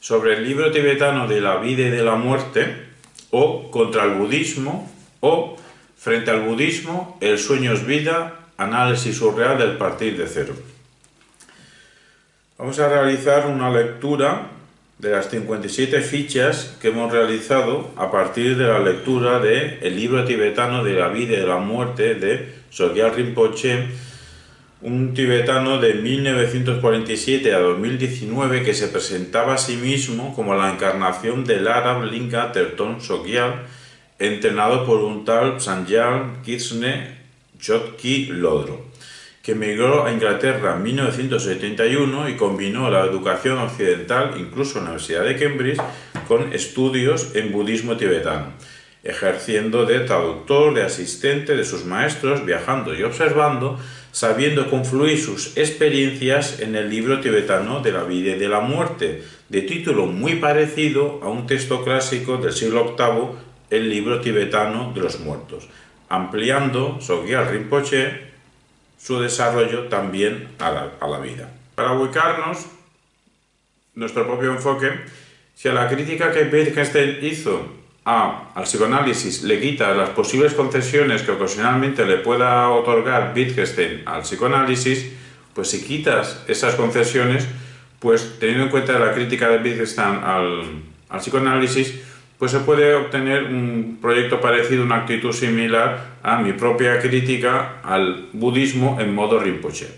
sobre el libro tibetano de la vida y de la muerte, o contra el budismo, o frente al budismo, el sueño es vida, análisis surreal del partir de cero. Vamos a realizar una lectura de las 57 fichas que hemos realizado a partir de la lectura del libro tibetano de la vida y de la muerte de Sogyal Rinpoche, un tibetano de 1947 a 2019 que se presentaba a sí mismo como la encarnación del Arab Linga Terton Sogyal, entrenado por un tal Sanjal Kitsne Jotki Lodro, que emigró a Inglaterra en 1971 y combinó la educación occidental, incluso en la Universidad de Cambridge, con estudios en budismo tibetano, ejerciendo de traductor, de asistente de sus maestros, viajando y observando, sabiendo confluir sus experiencias en el libro tibetano de la vida y de la muerte, de título muy parecido a un texto clásico del siglo VIII, el libro tibetano de los muertos, ampliando Sogyal Rinpoche su desarrollo también a la vida. Para ubicarnos, nuestro propio enfoque, si a la crítica que Wittgenstein hizo al psicoanálisis le quita las posibles concesiones que ocasionalmente le pueda otorgar Wittgenstein al psicoanálisis, pues si quitas esas concesiones, pues teniendo en cuenta la crítica de Wittgenstein al psicoanálisis, pues se puede obtener un proyecto parecido, una actitud similar a mi propia crítica al budismo en modo Rinpoche.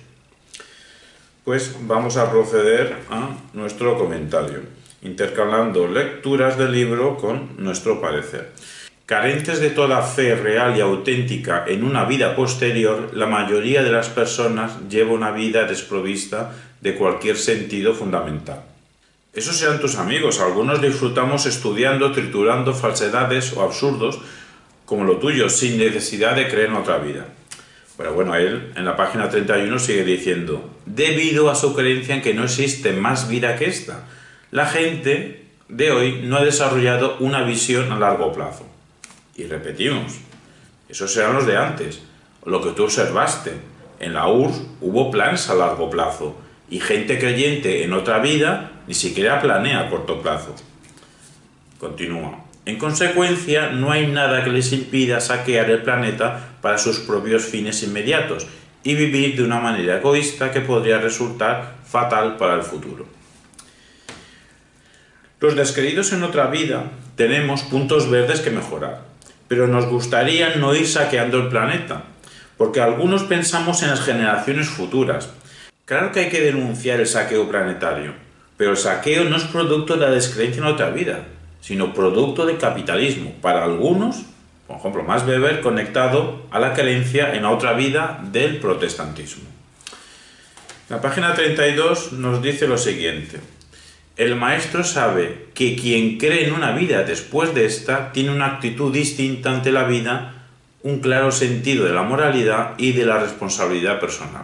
Pues vamos a proceder a nuestro comentario, intercalando lecturas del libro con nuestro parecer. Carentes de toda fe real y auténtica en una vida posterior, la mayoría de las personas lleva una vida desprovista de cualquier sentido fundamental. Esos serán tus amigos, algunos disfrutamos estudiando, triturando falsedades o absurdos como lo tuyo, sin necesidad de creer en otra vida. Pero bueno, él en la página 31 sigue diciendo, debido a su creencia en que no existe más vida que esta, la gente de hoy no ha desarrollado una visión a largo plazo. Y repetimos, esos serán los de antes, lo que tú observaste. En la URSS hubo planes a largo plazo y gente creyente en otra vida ni siquiera planea a corto plazo. Continúa. En consecuencia, no hay nada que les impida saquear el planeta para sus propios fines inmediatos y vivir de una manera egoísta que podría resultar fatal para el futuro. Los descreídos en otra vida tenemos puntos verdes que mejorar, pero nos gustaría no ir saqueando el planeta, porque algunos pensamos en las generaciones futuras. Claro que hay que denunciar el saqueo planetario, pero el saqueo no es producto de la descreencia en otra vida, sino producto del capitalismo. Para algunos, por ejemplo, Max Weber, conectado a la creencia en la otra vida del protestantismo. La página 32 nos dice lo siguiente. El maestro sabe que quien cree en una vida después de esta tiene una actitud distinta ante la vida, un claro sentido de la moralidad y de la responsabilidad personal.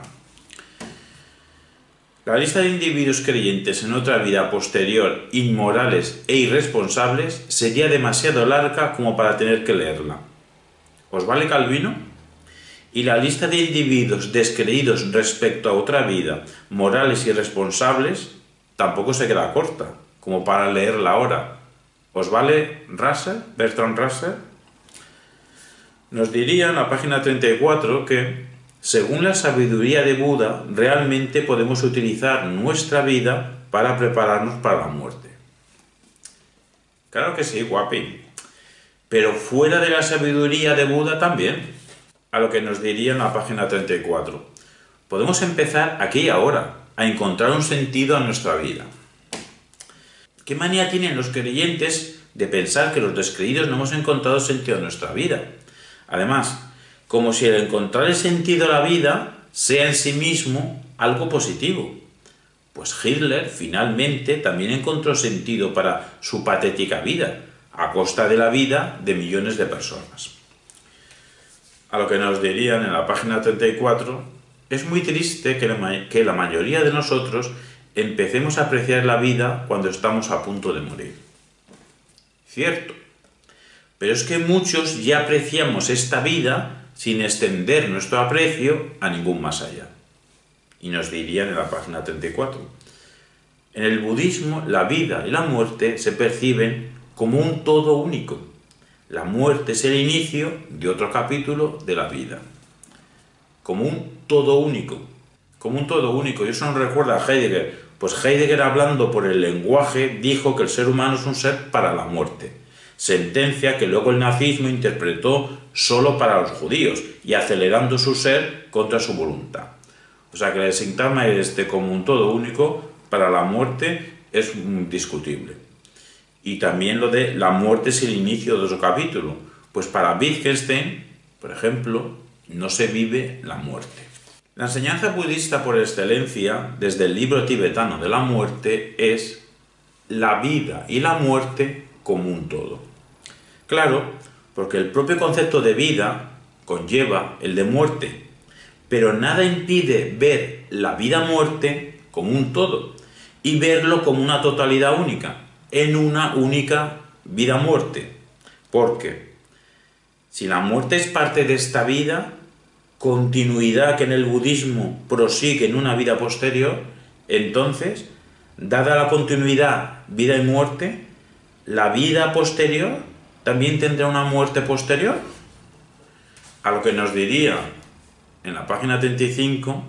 La lista de individuos creyentes en otra vida posterior, inmorales e irresponsables, sería demasiado larga como para tener que leerla. ¿Os vale Calvino? Y la lista de individuos descreídos respecto a otra vida, morales y irresponsables, tampoco se queda corta, como para leerla ahora. ¿Os vale Russell, Bertrand Russell? Nos diría en la página 34 que según la sabiduría de Buda, realmente podemos utilizar nuestra vida para prepararnos para la muerte. Claro que sí, guapi. Pero fuera de la sabiduría de Buda también. A lo que nos diría en la página 34. Podemos empezar aquí y ahora, a encontrar un sentido a nuestra vida. ¿Qué manía tienen los creyentes de pensar que los descreídos no hemos encontrado sentido a nuestra vida? Además, como si el encontrar el sentido a la vida sea en sí mismo algo positivo. Pues Hitler finalmente también encontró sentido para su patética vida, a costa de la vida de millones de personas. A lo que nos dirían en la página 34, es muy triste que la mayoría de nosotros empecemos a apreciar la vida cuando estamos a punto de morir. Cierto, pero es que muchos ya apreciamos esta vida sin extender nuestro aprecio a ningún más allá. Y nos dirían en la página 34, En el budismo, la vida y la muerte se perciben como un todo único. La muerte es el inicio de otro capítulo de la vida. Como un todo único. Como un todo único. Y eso nos recuerda a Heidegger. Pues Heidegger, hablando por el lenguaje, dijo que el ser humano es un ser para la muerte. Sentencia que luego el nazismo interpretó solo para los judíos y acelerando su ser contra su voluntad. O sea que el sintagma como un todo único para la muerte es discutible. Y también lo de la muerte es el inicio de otro capítulo. Pues para Wittgenstein, por ejemplo, no se vive la muerte. La enseñanza budista por excelencia, desde el libro tibetano de la muerte, es la vida y la muerte como un todo. Claro, porque el propio concepto de vida conlleva el de muerte, pero nada impide ver la vida-muerte como un todo y verlo como una totalidad única, en una única vida-muerte. Porque si la muerte es parte de esta vida, continuidad que en el budismo prosigue en una vida posterior, entonces, dada la continuidad vida y muerte, la vida posterior también tendrá una muerte posterior. A lo que nos diría en la página 35,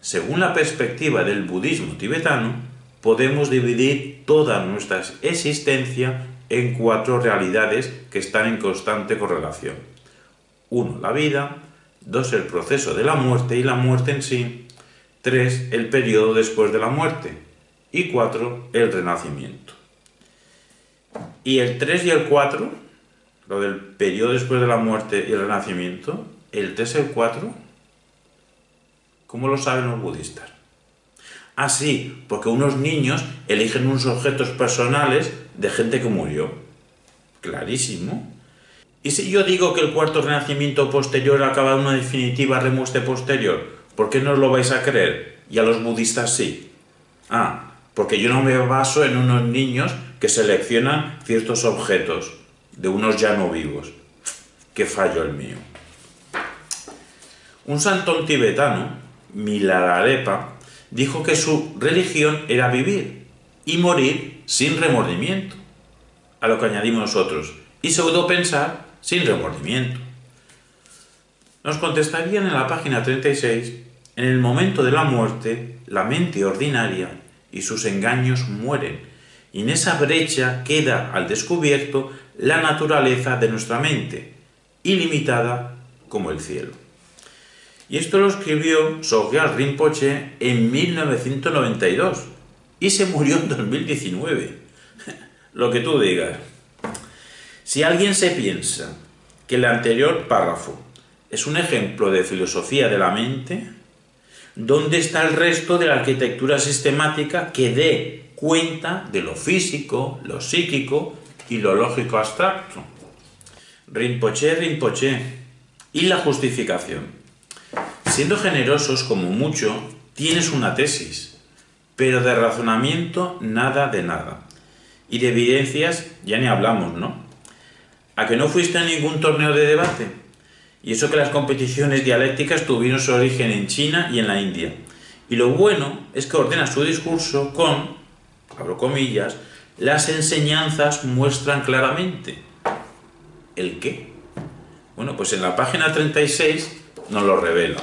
según la perspectiva del budismo tibetano, podemos dividir toda nuestra existencia en 4 realidades que están en constante correlación. 1, la vida. 2, el proceso de la muerte y la muerte en sí. 3, el periodo después de la muerte. Y 4, el renacimiento. Y el 3 y el 4, lo del periodo después de la muerte y el renacimiento, el 3 y el 4, ¿cómo lo saben los budistas? Ah, sí, porque unos niños eligen unos objetos personales de gente que murió. Clarísimo. ¿Y si yo digo que el cuarto renacimiento posterior acaba en una definitiva remuerte posterior? ¿Por qué no os lo vais a creer? Y a los budistas sí. Ah, porque yo no me baso en unos niños que seleccionan ciertos objetos de unos ya no vivos. Qué fallo el mío. Un santón tibetano, Milarepa, dijo que su religión era vivir y morir sin remordimiento. A lo que añadimos nosotros, y pseudo-pensar sin remordimiento. Nos contestarían en la página 36, en el momento de la muerte, la mente ordinaria y sus engaños mueren, y en esa brecha queda al descubierto la naturaleza de nuestra mente, ilimitada como el cielo. Y esto lo escribió Sogyal Rinpoche en 1992 y se murió en 2019. Lo que tú digas. Si alguien se piensa que el anterior párrafo es un ejemplo de filosofía de la mente, ¿dónde está el resto de la arquitectura sistemática que dé cuenta de lo físico, lo psíquico y lo lógico abstracto? Rinpoche. Y la justificación. Siendo generosos como mucho, tienes una tesis, pero de razonamiento nada de nada. Y de evidencias ya ni hablamos, ¿no? ¿A que no fuiste a ningún torneo de debate? Y eso que las competiciones dialécticas tuvieron su origen en China y en la India. Y lo bueno es que ordena su discurso con, abro comillas, las enseñanzas muestran claramente. ¿El qué? Bueno, pues en la página 36 nos lo revela.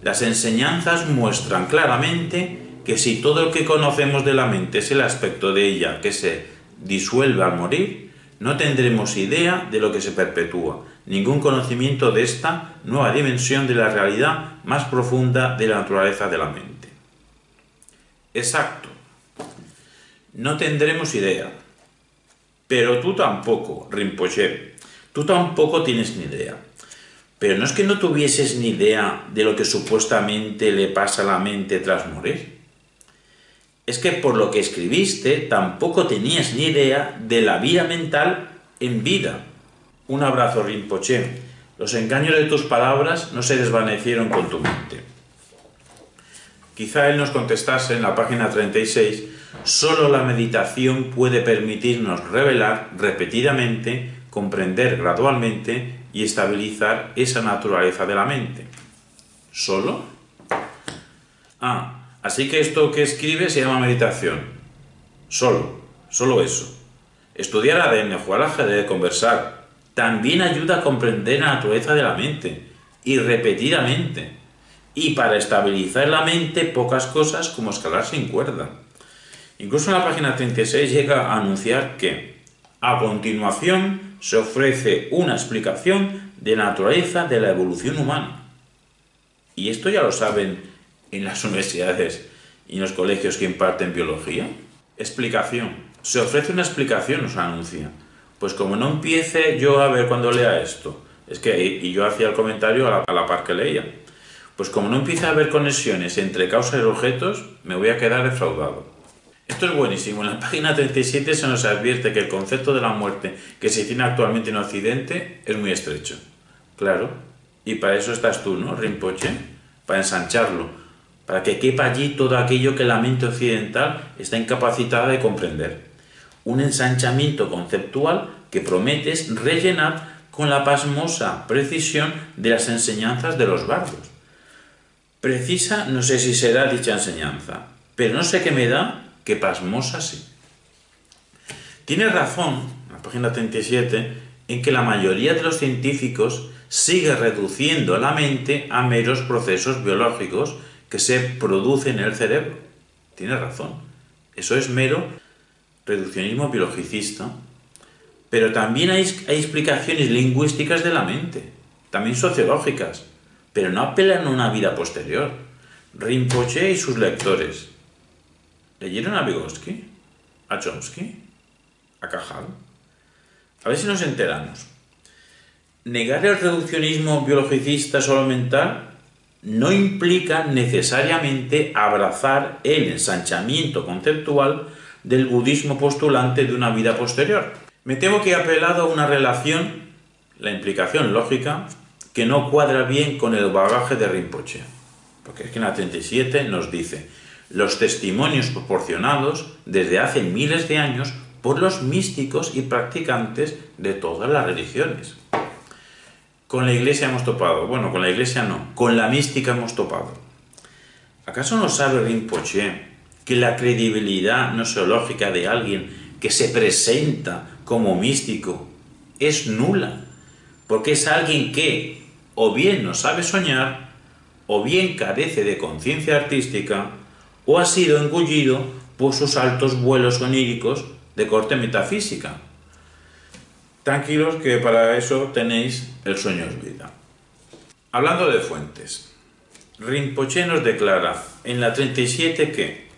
Las enseñanzas muestran claramente que si todo lo que conocemos de la mente es el aspecto de ella que se disuelve al morir, no tendremos idea de lo que se perpetúa, ningún conocimiento de esta nueva dimensión de la realidad más profunda de la naturaleza de la mente. Exacto. No tendremos idea. Pero tú tampoco, Rinpoche. Tú tampoco tienes ni idea. Pero no es que no tuvieses ni idea de lo que supuestamente le pasa a la mente tras morir. Es que por lo que escribiste tampoco tenías ni idea de la vida mental en vida. Un abrazo, Rinpoche. Los engaños de tus palabras no se desvanecieron con tu mente. Quizá él nos contestase en la página 36, solo la meditación puede permitirnos revelar repetidamente, comprender gradualmente y estabilizar esa naturaleza de la mente. ¿Solo? Así que esto que escribe se llama meditación. Solo eso. Estudiar ADN, jugar al ajedrez, conversar, también ayuda a comprender la naturaleza de la mente, y repetidamente. Y para estabilizar la mente, pocas cosas como escalar sin cuerda. Incluso en la página 36 llega a anunciar que, a continuación, se ofrece una explicación de la naturaleza de la evolución humana. Y esto ya lo saben en las universidades y en los colegios que imparten biología. Explicación. Se ofrece una explicación, nos anuncia. Pues como no empiece yo a ver cuando lea esto, y yo hacía el comentario a la par que leía, pues como no empiece a haber conexiones entre causas y objetos, me voy a quedar defraudado. Esto es buenísimo. En la página 37 se nos advierte que el concepto de la muerte que se tiene actualmente en Occidente es muy estrecho. Claro, y para eso estás tú, ¿no, Rinpoche? Para ensancharlo, para que quepa allí todo aquello que la mente occidental está incapacitada de comprender. Un ensanchamiento conceptual que prometes rellenar con la pasmosa precisión de las enseñanzas de los bardos. Precisa, no sé si será dicha enseñanza, pero no sé qué me da que pasmosa sí. Tiene razón, en la página 37, en que la mayoría de los científicos sigue reduciendo la mente a meros procesos biológicos que se producen en el cerebro. Tiene razón. Eso es mero reduccionismo biologicista. Pero también hay explicaciones lingüísticas de la mente, también sociológicas, pero no apelan a una vida posterior. Rinpoche y sus lectores ¿leyeron a Vygotsky? ¿A Chomsky? ¿A Cajal? A ver si nos enteramos. Negar el reduccionismo biologicista solo mental no implica necesariamente abrazar el ensanchamiento conceptual del budismo postulante de una vida posterior. Me temo que he apelado a una relación, la implicación lógica, que no cuadra bien con el bagaje de Rinpoche. Porque es que en la 37 nos dice: los testimonios proporcionados desde hace miles de años por los místicos y practicantes de todas las religiones. Con la Iglesia hemos topado. Bueno, con la Iglesia no, con la mística hemos topado. ¿Acaso no sabe Rinpoche que la credibilidad nosológica de alguien que se presenta como místico es nula? Porque es alguien que o bien no sabe soñar, o bien carece de conciencia artística, o ha sido engullido por sus altos vuelos oníricos de corte metafísica. Tranquilos que para eso tenéis el sueño es vida. Hablando de fuentes, Rinpoche nos declara en la 37 que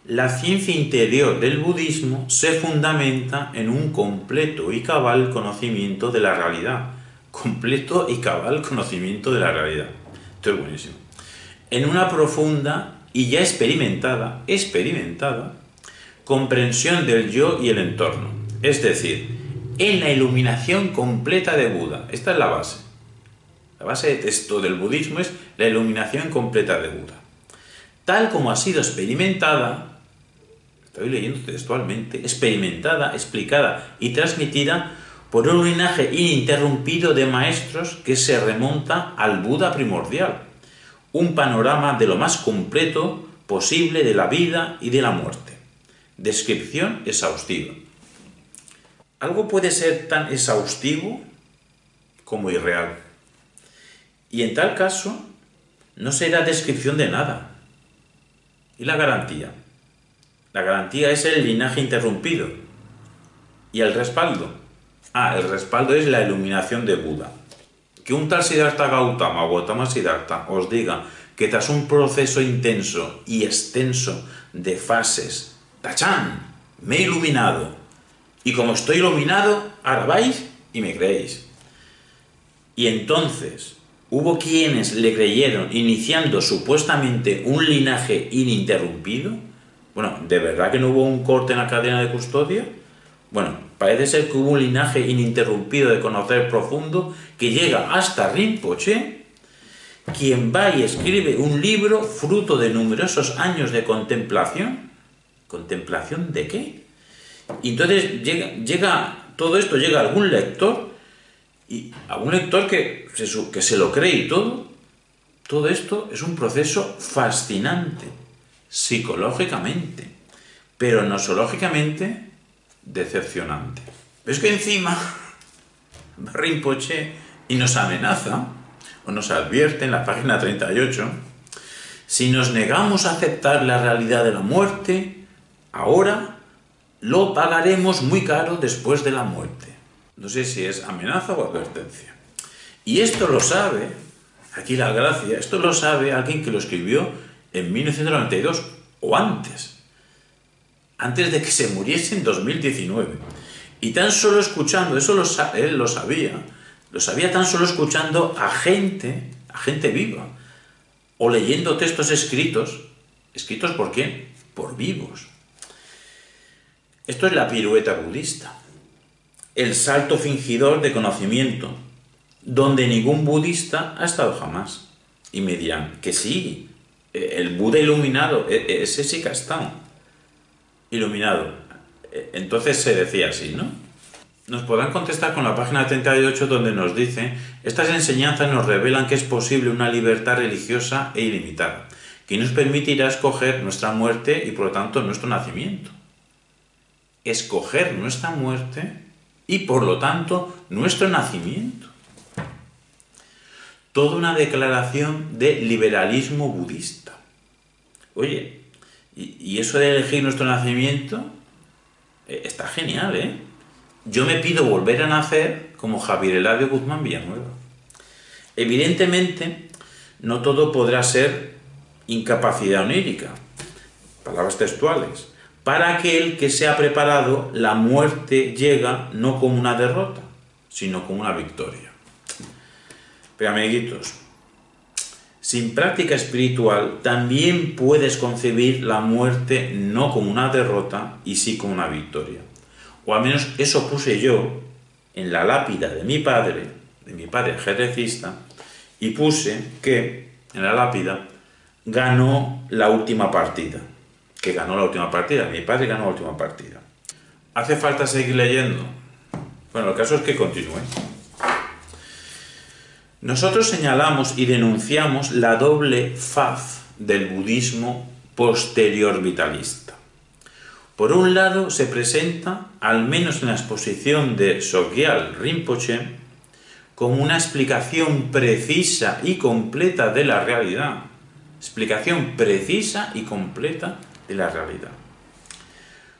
la ciencia interior del budismo se fundamenta en un completo y cabal conocimiento de la realidad. Completo y cabal conocimiento de la realidad. Esto es buenísimo. En una profunda y ya experimentada comprensión del yo y el entorno. Es decir, en la iluminación completa de Buda. Esta es la base. La base de texto del budismo es la iluminación completa de Buda. Tal como ha sido experimentada, estoy leyendo textualmente, experimentada, explicada y transmitida por un linaje ininterrumpido de maestros que se remonta al Buda primordial. Un panorama de lo más completo posible de la vida y de la muerte. Descripción exhaustiva. Algo puede ser tan exhaustivo como irreal. Y en tal caso, no será descripción de nada. ¿Y la garantía? La garantía es el linaje interrumpido. ¿Y el respaldo? El respaldo es la iluminación de Buda. Que un tal Siddhartha Gautama o Gautama Siddhartha os diga que tras un proceso intenso y extenso de fases, ¡tachán!, me he iluminado. Y como estoy iluminado, ahora vais y me creéis. Y entonces hubo quienes le creyeron iniciando supuestamente un linaje ininterrumpido. Bueno, ¿de verdad que no hubo un corte en la cadena de custodia? Bueno, parece ser que hubo un linaje ininterrumpido de conocer profundo que llega hasta Rinpoche, quien va y escribe un libro fruto de numerosos años de contemplación. ¿Contemplación de qué? Y entonces todo esto llega a algún lector, y algún lector que se lo cree y todo. Todo esto es un proceso fascinante, psicológicamente, pero nosológicamente decepcionante. Pero es que encima Rinpoche y nos amenaza, o nos advierte en la página 38, si nos negamos a aceptar la realidad de la muerte, ahora lo pagaremos muy caro después de la muerte. No sé si es amenaza o advertencia. Y esto lo sabe, aquí la gracia, esto lo sabe alguien que lo escribió en 1992 o antes de que se muriese en 2019. Y tan solo escuchando, él lo sabía tan solo escuchando a gente viva, o leyendo textos escritos ¿por quién? Por vivos. Esto es la pirueta budista, el salto fingidor de conocimiento, donde ningún budista ha estado jamás. Y me dirán que sí, el Buda iluminado, ese sí que ha estado iluminado. Entonces se decía así, ¿no? Nos podrán contestar con la página 38, donde nos dice: estas enseñanzas nos revelan que es posible una libertad religiosa e ilimitada, que nos permitirá escoger nuestra muerte y por lo tanto nuestro nacimiento. Escoger nuestra muerte y por lo tanto nuestro nacimiento. Toda una declaración de liberalismo budista. Oye, y eso de elegir nuestro nacimiento está genial, ¿eh? Yo me pido volver a nacer como Javier Eladio Guzmán Villanueva. Evidentemente, no todo podrá ser incapacidad onírica, palabras textuales. Para aquel que se ha preparado, la muerte llega no como una derrota, sino como una victoria. Pero amiguitos, sin práctica espiritual también puedes concebir la muerte no como una derrota y sí como una victoria. O al menos eso puse yo en la lápida de mi padre ajedrecista, y puse que en la lápida ganó la última partida. Que ganó la última partida, mi padre ganó la última partida. ¿Hace falta seguir leyendo? Bueno, el caso es que continúe. Nosotros señalamos y denunciamos la doble faz del budismo posterior vitalista. Por un lado, se presenta, al menos en la exposición de Sogyal Rinpoche, como una explicación precisa y completa de la realidad. Explicación precisa y completa de la realidad.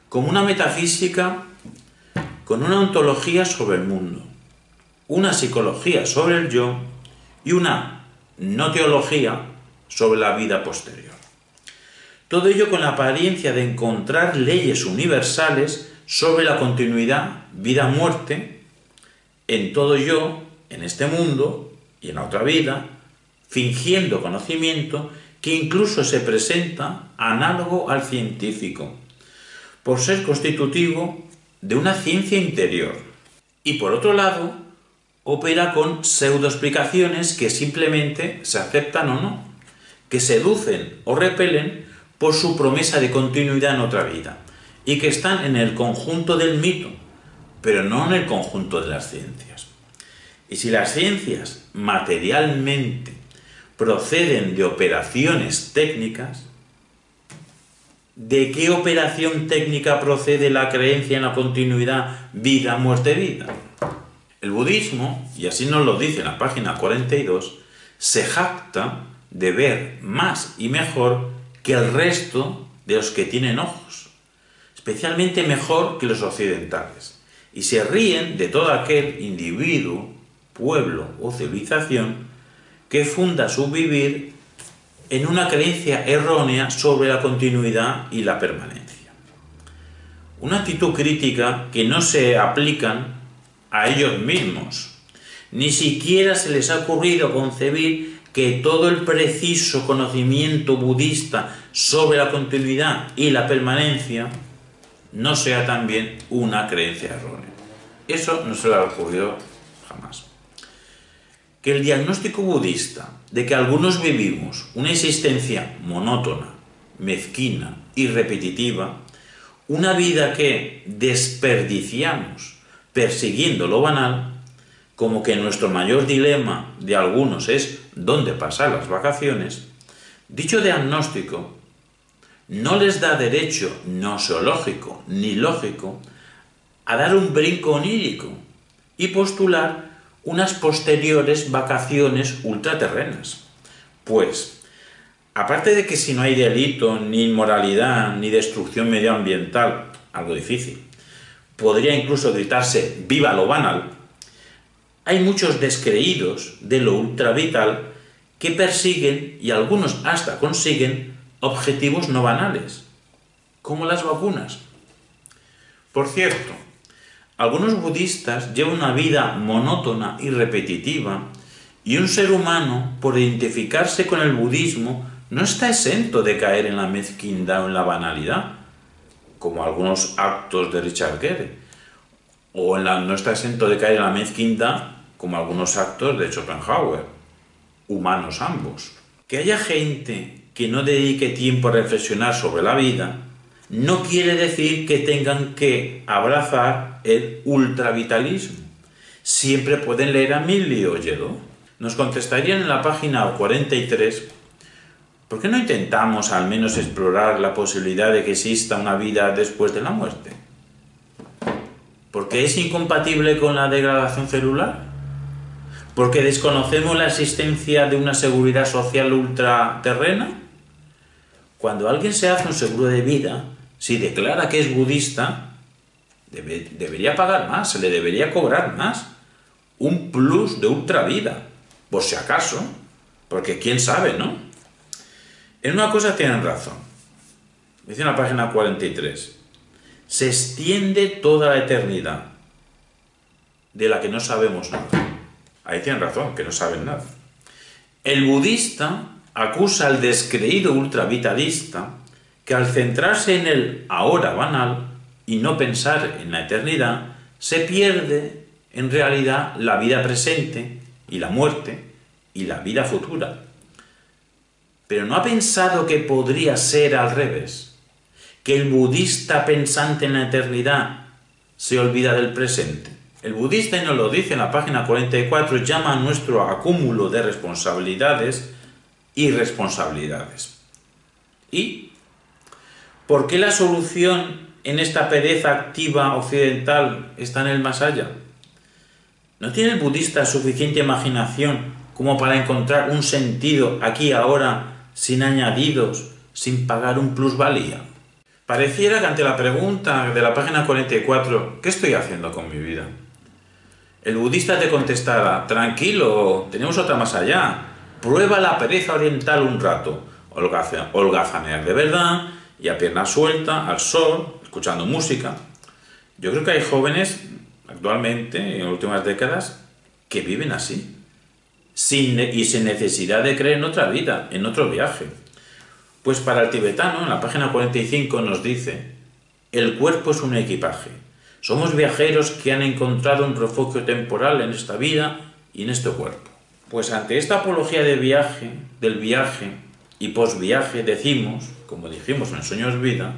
Como una metafísica con una ontología sobre el mundo, una psicología sobre el yo y una no teología sobre la vida posterior. Todo ello con la apariencia de encontrar leyes universales sobre la continuidad, vida-muerte, en todo yo, en este mundo y en la otra vida, fingiendo conocimiento que incluso se presenta análogo al científico, por ser constitutivo de una ciencia interior. Y por otro lado, opera con pseudoexplicaciones que simplemente se aceptan o no, que seducen o repelen por su promesa de continuidad en otra vida, y que están en el conjunto del mito, pero no en el conjunto de las ciencias. Y si las ciencias materialmente proceden de operaciones técnicas, ¿de qué operación técnica procede la creencia en la continuidad vida, muerte, vida? El budismo, y así nos lo dice en la página 42, se jacta de ver más y mejor que el resto de los que tienen ojos, especialmente mejor que los occidentales, y se ríen de todo aquel individuo, pueblo o civilización que funda su vivir en una creencia errónea sobre la continuidad y la permanencia. Una actitud crítica que no se aplican a ellos mismos. Ni siquiera se les ha ocurrido concebir que todo el preciso conocimiento budista sobre la continuidad y la permanencia no sea también una creencia errónea. Eso no se le ha ocurrido jamás. Que el diagnóstico budista de que algunos vivimos una existencia monótona, mezquina y repetitiva, una vida que desperdiciamos persiguiendo lo banal, como que nuestro mayor dilema de algunos es dónde pasar las vacaciones, dicho diagnóstico no les da derecho nosológico ni lógico a dar un brinco onírico y postular unas posteriores vacaciones ultraterrenas. Pues, aparte de que si no hay delito, ni inmoralidad, ni destrucción medioambiental, algo difícil, podría incluso gritarse ¡viva lo banal!, hay muchos descreídos de lo ultravital que persiguen, y algunos hasta consiguen, objetivos no banales, como las vacunas. Por cierto, algunos budistas llevan una vida monótona y repetitiva, y un ser humano, por identificarse con el budismo, no está exento de caer en la mezquindad o en la banalidad, como algunos actos de Richard Gere, o no está exento de caer en la mezquindad, como algunos actos de Schopenhauer, humanos ambos. Que haya gente que no dedique tiempo a reflexionar sobre la vida no quiere decir que tengan que abrazar el ultravitalismo. Siempre pueden leer a Milly o Oyedo. Nos contestarían en la página 43: ¿por qué no intentamos al menos explorar la posibilidad de que exista una vida después de la muerte? ¿Porque es incompatible con la degradación celular? ¿Porque desconocemos la existencia de una seguridad social ultraterrena? Cuando alguien se hace un seguro de vida, si declara que es budista, debería pagar más, se le debería cobrar más. Un plus de ultravida, por si acaso, porque quién sabe, ¿no? En una cosa tienen razón. Dice en la página 43, se extiende toda la eternidad, de la que no sabemos nada. Ahí tienen razón, que no saben nada. El budista acusa al descreído ultravitalista que al centrarse en el ahora banal y no pensar en la eternidad, se pierde en realidad la vida presente y la muerte y la vida futura. Pero ¿no ha pensado que podría ser al revés? Que el budista pensante en la eternidad se olvida del presente. El budista, y nos lo dice en la página 44, llama a nuestro acúmulo de responsabilidades irresponsabilidades. ¿Y por qué la solución en esta pereza activa occidental está en el más allá? ¿No tiene el budista suficiente imaginación como para encontrar un sentido aquí ahora, sin añadidos, sin pagar un plusvalía? Pareciera que ante la pregunta de la página 44, ¿qué estoy haciendo con mi vida?, el budista te contestará: tranquilo, tenemos otra más allá, prueba la pereza oriental un rato, holgazanear de verdad y a pierna suelta, al sol, escuchando música. Yo creo que hay jóvenes actualmente, en las últimas décadas, que viven así, sin necesidad de creer en otra vida, en otro viaje. Pues para el tibetano, en la página 45 nos dice: el cuerpo es un equipaje. Somos viajeros que han encontrado un refugio temporal en esta vida y en este cuerpo. Pues ante esta apología del viaje y posviaje, decimos, como dijimos en Sueños Vida,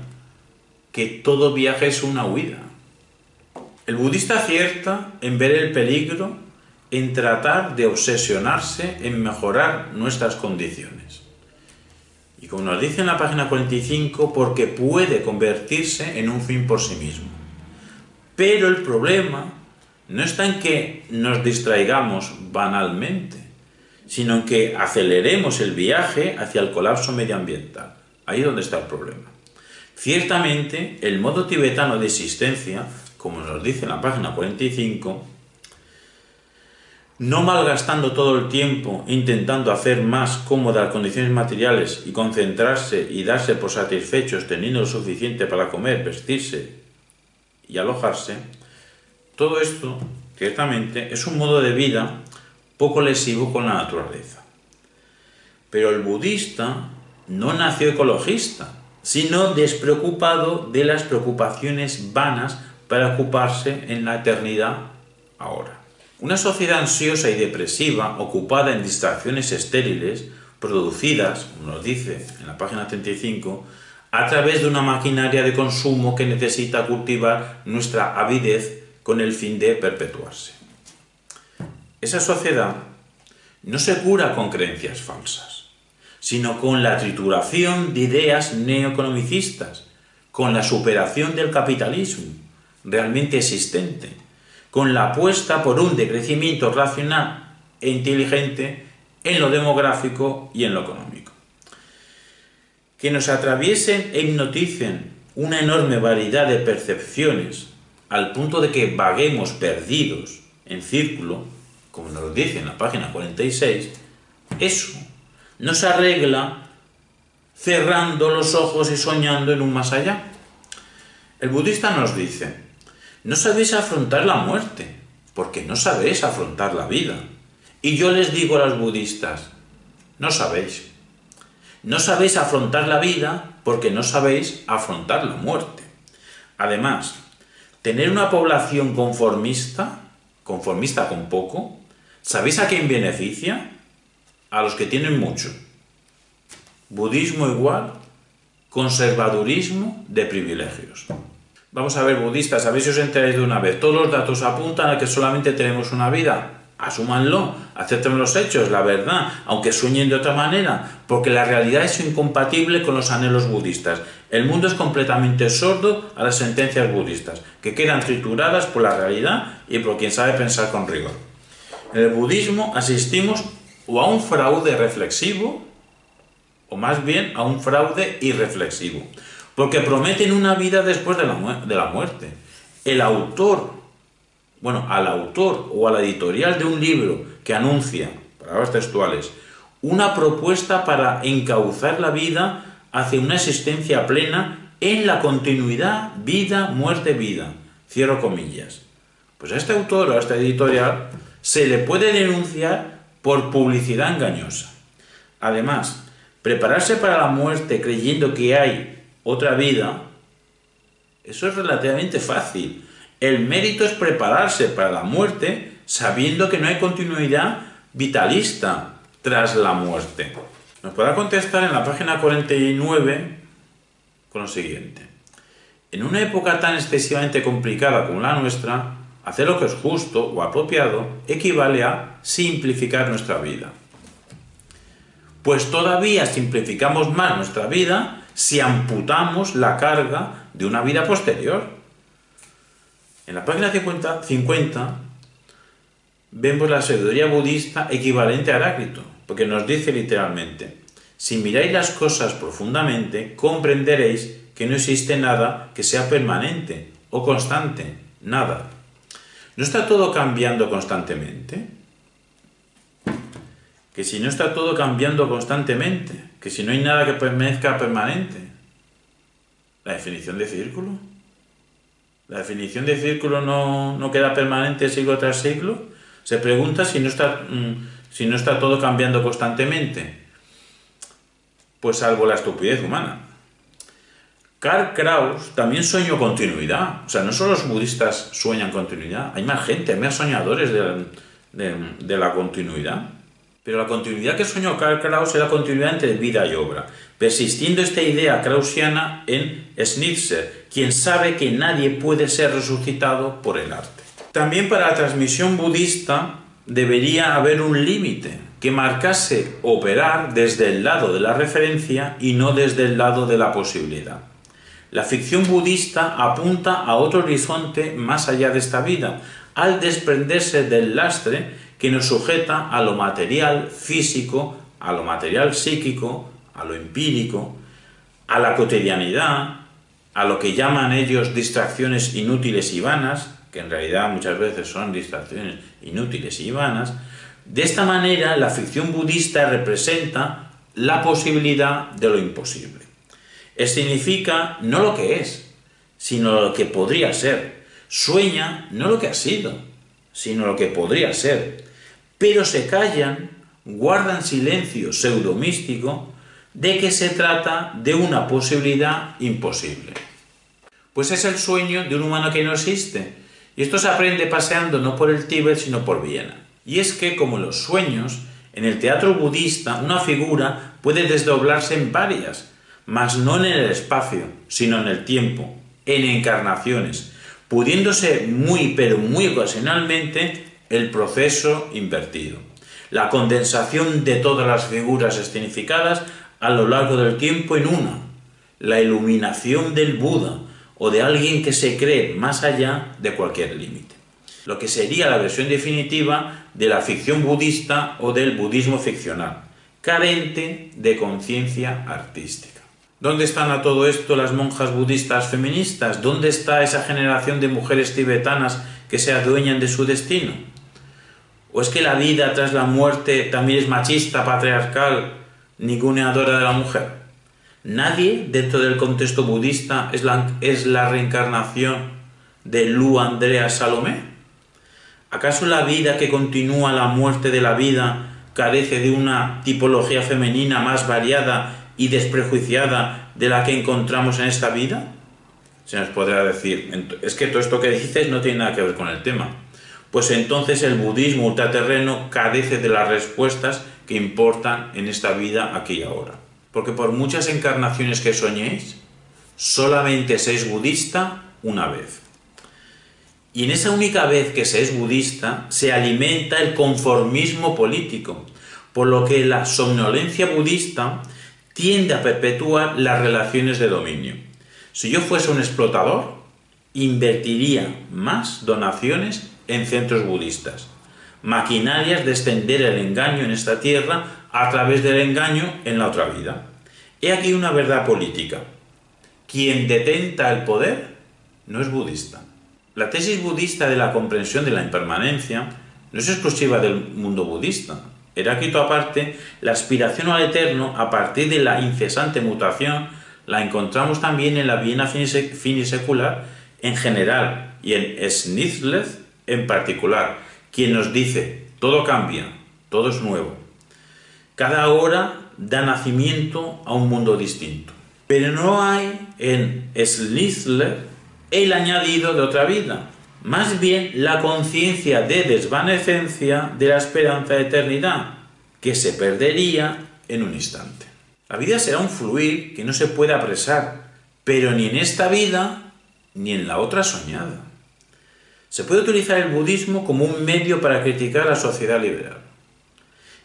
que todo viaje es una huida. El budista acierta en ver el peligro en tratar de obsesionarse en mejorar nuestras condiciones. Y como nos dice en la página 45, porque puede convertirse en un fin por sí mismo. Pero el problema no está en que nos distraigamos banalmente, sino en que aceleremos el viaje hacia el colapso medioambiental. Ahí es donde está el problema. Ciertamente, el modo tibetano de existencia, como nos dice en la página 45, no malgastando todo el tiempo intentando hacer más cómodas las condiciones materiales y concentrarse y darse por satisfechos teniendo lo suficiente para comer, vestirse y alojarse, todo esto, ciertamente, es un modo de vida poco lesivo con la naturaleza. Pero el budista no nació ecologista, sino despreocupado de las preocupaciones vanas para ocuparse en la eternidad ahora. Una sociedad ansiosa y depresiva, ocupada en distracciones estériles, producidas, como nos dice en la página 35, a través de una maquinaria de consumo que necesita cultivar nuestra avidez con el fin de perpetuarse. Esa sociedad no se cura con creencias falsas, sino con la trituración de ideas neoeconomicistas, con la superación del capitalismo realmente existente, con la apuesta por un decrecimiento racional e inteligente en lo demográfico y en lo económico. Que nos atraviesen e hipnoticen una enorme variedad de percepciones al punto de que vaguemos perdidos en círculo, como nos dice en la página 46, eso no se arregla cerrando los ojos y soñando en un más allá. El budista nos dice: no sabéis afrontar la muerte, porque no sabéis afrontar la vida. Y yo les digo a los budistas: no sabéis. No sabéis afrontar la vida porque no sabéis afrontar la muerte. Además, tener una población conformista con poco, ¿sabéis a quién beneficia? A los que tienen mucho. Budismo igual, conservadurismo de privilegios. Vamos a ver, budistas, a ver si os enteráis de una vez. Todos los datos apuntan a que solamente tenemos una vida. Asúmanlo, acepten los hechos, la verdad, aunque sueñen de otra manera, porque la realidad es incompatible con los anhelos budistas. El mundo es completamente sordo a las sentencias budistas, que quedan trituradas por la realidad y por quien sabe pensar con rigor. En el budismo asistimos o a un fraude reflexivo, o más bien a un fraude irreflexivo, porque prometen una vida después de la muerte. El autor, al autor o a la editorial de un libro que anuncia, palabras textuales, una propuesta para encauzar la vida hacia una existencia plena en la continuidad vida, muerte, vida, cierro comillas. Pues a este autor o a esta editorial se le puede denunciar por publicidad engañosa. Además, prepararse para la muerte creyendo que hay otra vida, eso es relativamente fácil. El mérito es prepararse para la muerte sabiendo que no hay continuidad vitalista tras la muerte. Nos podrá contestar en la página 49 con lo siguiente: en una época tan excesivamente complicada como la nuestra, hacer lo que es justo o apropiado equivale a simplificar nuestra vida. Pues todavía simplificamos más nuestra vida si amputamos la carga de una vida posterior. En la página 50 vemos la sabiduría budista equivalente a Heráclito, porque nos dice literalmente: si miráis las cosas profundamente, comprenderéis que no existe nada que sea permanente o constante, nada. ¿No está todo cambiando constantemente? Que si no está todo cambiando constantemente, que si no hay nada que permanezca permanente. ¿La definición de círculo? ¿La definición de círculo no queda permanente siglo tras siglo? Se pregunta si no está todo cambiando constantemente. Pues salvo la estupidez humana. Karl Kraus también soñó continuidad. O sea, no solo los budistas sueñan continuidad, hay más gente, hay más soñadores de la continuidad. Pero la continuidad que soñó Karl Kraus era la continuidad entre vida y obra, persistiendo esta idea krausiana en Schnitzer, quien sabe que nadie puede ser resucitado por el arte. También para la transmisión budista debería haber un límite que marcase operar desde el lado de la referencia y no desde el lado de la posibilidad. La ficción budista apunta a otro horizonte más allá de esta vida, al desprenderse del lastre que nos sujeta a lo material físico, a lo material psíquico, a lo empírico, a la cotidianidad, a lo que llaman ellos distracciones inútiles y vanas, que en realidad muchas veces son distracciones inútiles y vanas. De esta manera, la ficción budista representa la posibilidad de lo imposible. Significa no lo que es, sino lo que podría ser. Sueña no lo que ha sido, sino lo que podría ser. Pero se callan, guardan silencio pseudomístico de que se trata de una posibilidad imposible. Pues es el sueño de un humano que no existe. Y esto se aprende paseando no por el Tíbet, sino por Viena. Y es que, como los sueños, en el teatro budista una figura puede desdoblarse en varias, mas no en el espacio, sino en el tiempo, en encarnaciones, pudiéndose muy, pero muy ocasionalmente el proceso invertido. la condensación de todas las figuras escenificadas a lo largo del tiempo en una, la iluminación del Buda o de alguien que se cree más allá de cualquier límite, lo que sería la versión definitiva de la ficción budista o del budismo ficcional, carente de conciencia artística. ¿Dónde están a todo esto las monjas budistas feministas? ¿Dónde está esa generación de mujeres tibetanas que se adueñan de su destino? ¿O es que la vida tras la muerte también es machista, patriarcal, ninguneadora de la mujer? ¿Nadie dentro del contexto budista es la reencarnación de Lu Andrea Salomé? ¿Acaso la vida que continúa la muerte de la vida carece de una tipología femenina más variada y desprejuiciada de la que encontramos en esta vida? Se nos podrá decir, es que todo esto que dices no tiene nada que ver con el tema. Pues entonces el budismo ultraterreno carece de las respuestas que importan en esta vida aquí y ahora. Porque por muchas encarnaciones que soñéis, solamente se es budista una vez. Y en esa única vez que se es budista, se alimenta el conformismo político, por lo que la somnolencia budista tiende a perpetuar las relaciones de dominio. Si yo fuese un explotador, invertiría más donaciones en centros budistas, maquinarias de extender el engaño en esta tierra a través del engaño en la otra vida. He aquí una verdad política. Quien detenta el poder no es budista. La tesis budista de la comprensión de la impermanencia no es exclusiva del mundo budista. Heráclito aparte, la aspiración al eterno a partir de la incesante mutación la encontramos también en la Viena finisecular en general y en Schnitzler en particular, quien nos dice, todo cambia, todo es nuevo. Cada hora da nacimiento a un mundo distinto. Pero no hay en Schnitzler el añadido de otra vida, más bien la conciencia de desvanecencia de la esperanza de eternidad, que se perdería en un instante. La vida será un fluir que no se puede apresar, pero ni en esta vida ni en la otra soñada. Se puede utilizar el budismo como un medio para criticar a la sociedad liberal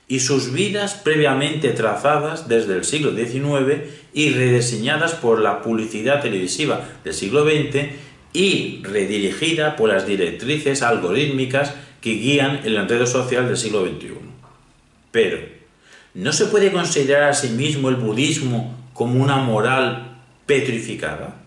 y sus vidas previamente trazadas desde el siglo XIX y rediseñadas por la publicidad televisiva del siglo XX y redirigida por las directrices algorítmicas que guían el enredo social del siglo XXI. Pero, ¿no se puede considerar a sí mismo el budismo como una moral petrificada?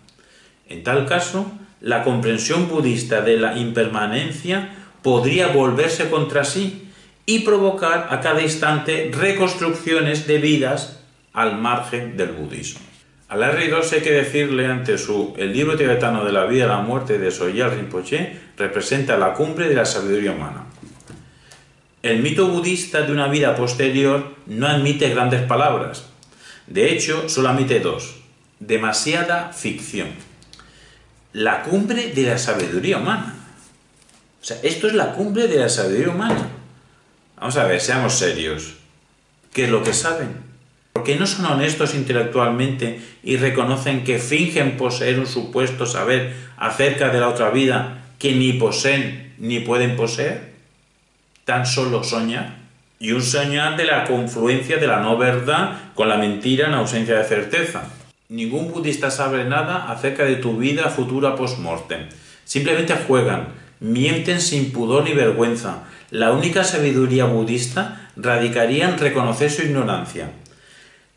En tal caso, la comprensión budista de la impermanencia podría volverse contra sí y provocar a cada instante reconstrucciones de vidas al margen del budismo. A Larry Ross hay que decirle ante el libro tibetano de la vida y la muerte de Sogyal Rinpoche representa la cumbre de la sabiduría humana. El mito budista de una vida posterior no admite grandes palabras. De hecho, solo admite dos. Demasiada ficción. La cumbre de la sabiduría humana. O sea, esto es la cumbre de la sabiduría humana. Vamos a ver, seamos serios. ¿Qué es lo que saben? ¿Por qué no son honestos intelectualmente y reconocen que fingen poseer un supuesto saber acerca de la otra vida que ni poseen ni pueden poseer? Tan solo soñar. Y un soñar de la confluencia de la no verdad con la mentira en ausencia de certeza. Ningún budista sabe nada acerca de tu vida futura post-mortem. Simplemente juegan, mienten sin pudor ni vergüenza. La única sabiduría budista radicaría en reconocer su ignorancia.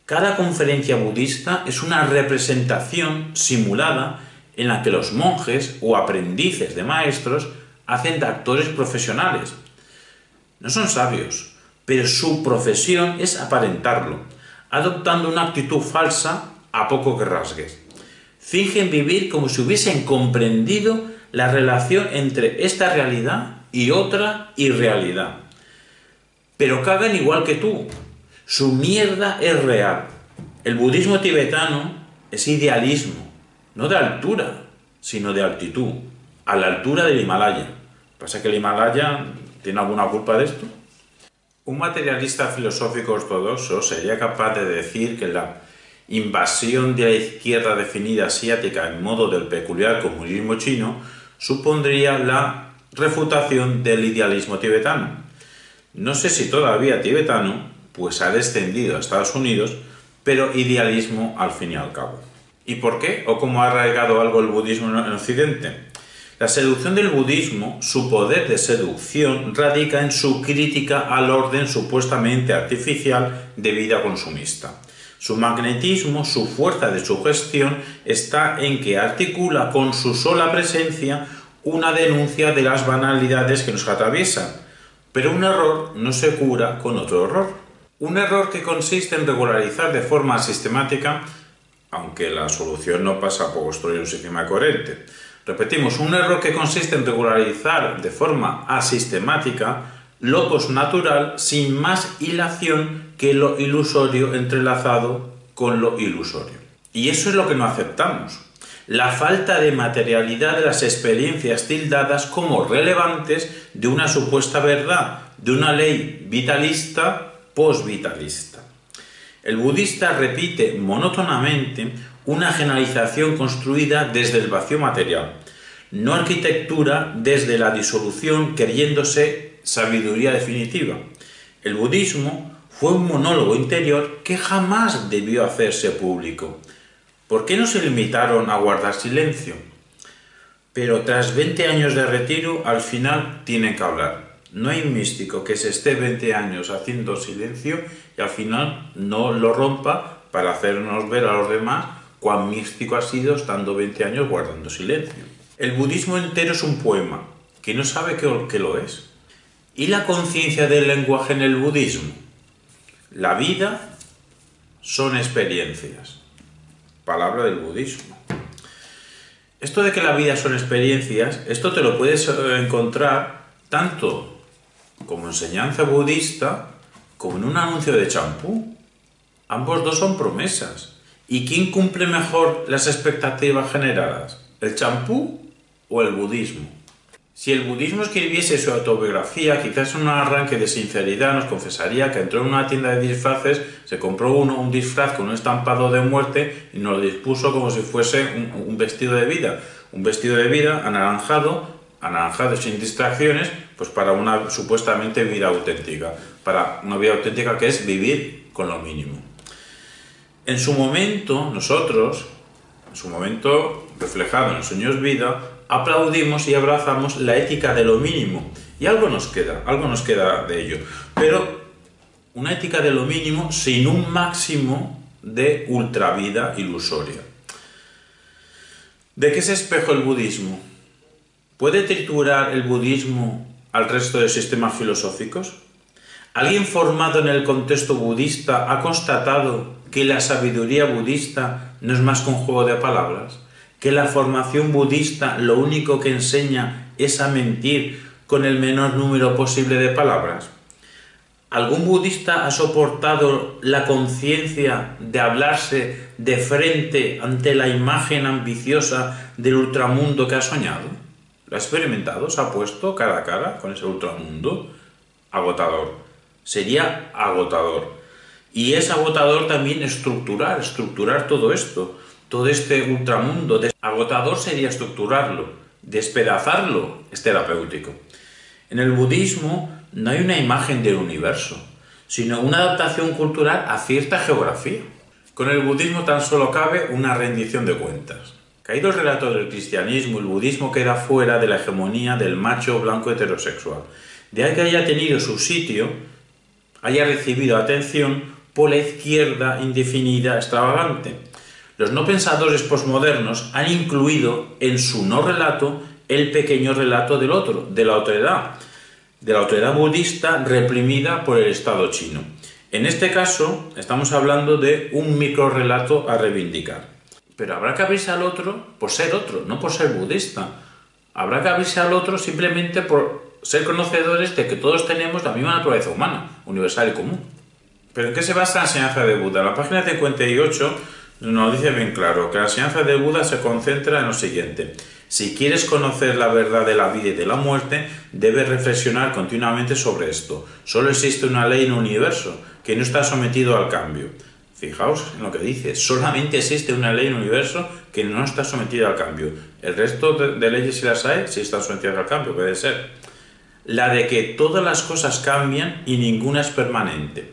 Cada conferencia budista es una representación simulada en la que los monjes o aprendices de maestros hacen de actores profesionales. No son sabios, pero su profesión es aparentarlo, adoptando una actitud falsa a poco que rasgues. Fingen vivir como si hubiesen comprendido la relación entre esta realidad y otra irrealidad. Pero cagan igual que tú. Su mierda es real. El budismo tibetano es idealismo, no de altura, sino de altitud, a la altura del Himalaya. ¿Pasa que el Himalaya tiene alguna culpa de esto? Un materialista filosófico ortodoxo sería capaz de decir que la invasión de la izquierda definida asiática en modo del peculiar comunismo chino supondría la refutación del idealismo tibetano. No sé si todavía tibetano, pues ha descendido a Estados Unidos, pero idealismo al fin y al cabo. ¿Y por qué? ¿O cómo ha arraigado algo el budismo en Occidente? La seducción del budismo, su poder de seducción, radica en su crítica al orden supuestamente artificial de vida consumista. Su magnetismo, su fuerza de sugestión, está en que articula con su sola presencia una denuncia de las banalidades que nos atraviesan. Pero un error no se cura con otro error. Un error que consiste en regularizar de forma sistemática, aunque la solución no pasa por construir un sistema coherente. Repetimos, un error que consiste en regularizar de forma asistemática lo posnatural sin más hilación que lo ilusorio entrelazado con lo ilusorio. Y eso es lo que no aceptamos. La falta de materialidad de las experiencias tildadas como relevantes de una supuesta verdad, de una ley vitalista, posvitalista. El budista repite monótonamente una generalización construida desde el vacío material, no arquitectura desde la disolución creyéndose sabiduría definitiva. El budismo fue un monólogo interior que jamás debió hacerse público. ¿Por qué no se limitaron a guardar silencio? Pero tras 20 años de retiro, al final tienen que hablar. No hay místico que se esté 20 años haciendo silencio y al final no lo rompa para hacernos ver a los demás cuán místico ha sido estando 20 años guardando silencio. El budismo entero es un poema, que no sabe que lo es. ¿Y la conciencia del lenguaje en el budismo? La vida son experiencias. Palabra del budismo. Esto de que la vida son experiencias, esto te lo puedes encontrar tanto como enseñanza budista como en un anuncio de champú. Ambos dos son promesas. ¿Y quién cumple mejor las expectativas generadas? ¿El champú o el budismo? Si el budismo escribiese su autobiografía, quizás en un arranque de sinceridad nos confesaría que entró en una tienda de disfraces, se compró un disfraz con un estampado de muerte y nos lo dispuso como si fuese un vestido de vida. Un vestido de vida anaranjado sin distracciones, pues para una supuestamente vida auténtica. Para una vida auténtica que es vivir con lo mínimo. En su momento, nosotros, reflejado en los sueños vida, aplaudimos y abrazamos la ética de lo mínimo. Y algo nos queda de ello. Pero una ética de lo mínimo sin un máximo de ultravida ilusoria. ¿De qué es espejo el budismo? ¿Puede triturar el budismo al resto de sistemas filosóficos? ¿Alguien formado en el contexto budista ha constatado que la sabiduría budista no es más que un juego de palabras? ¿Que la formación budista lo único que enseña es a mentir con el menor número posible de palabras? ¿Algún budista ha soportado la conciencia de hablarse de frente ante la imagen ambiciosa del ultramundo que ha soñado? ¿Lo ha experimentado? ¿Se ha puesto cara a cara con ese ultramundo? Agotador. Sería agotador. Y es agotador también estructurar todo esto, todo este ultramundo. Agotador sería estructurarlo, despedazarlo es terapéutico. En el budismo no hay una imagen del universo, sino una adaptación cultural a cierta geografía. Con el budismo tan solo cabe una rendición de cuentas. Caído el relato del cristianismo, el budismo queda fuera de la hegemonía del macho blanco heterosexual. De ahí que haya tenido su sitio, haya recibido atención por la izquierda indefinida extravagante. Los no pensadores posmodernos han incluido en su no relato el pequeño relato del otro, de la autoridad budista reprimida por el Estado chino. En este caso, estamos hablando de un microrrelato a reivindicar. Pero habrá que abrirse al otro por ser otro, no por ser budista. Habrá que abrirse al otro simplemente por ser conocedores de que todos tenemos la misma naturaleza humana, universal y común. ¿Pero en qué se basa la enseñanza de Buda? La página 58 nos dice bien claro que la enseñanza de Buda se concentra en lo siguiente. Si quieres conocer la verdad de la vida y de la muerte, debes reflexionar continuamente sobre esto. Solo existe una ley en el universo que no está sometido al cambio. Fijaos en lo que dice, solamente existe una ley en el universo que no está sometida al cambio. El resto de leyes, si las hay, sí están sometidas al cambio, puede ser. la de que todas las cosas cambian y ninguna es permanente.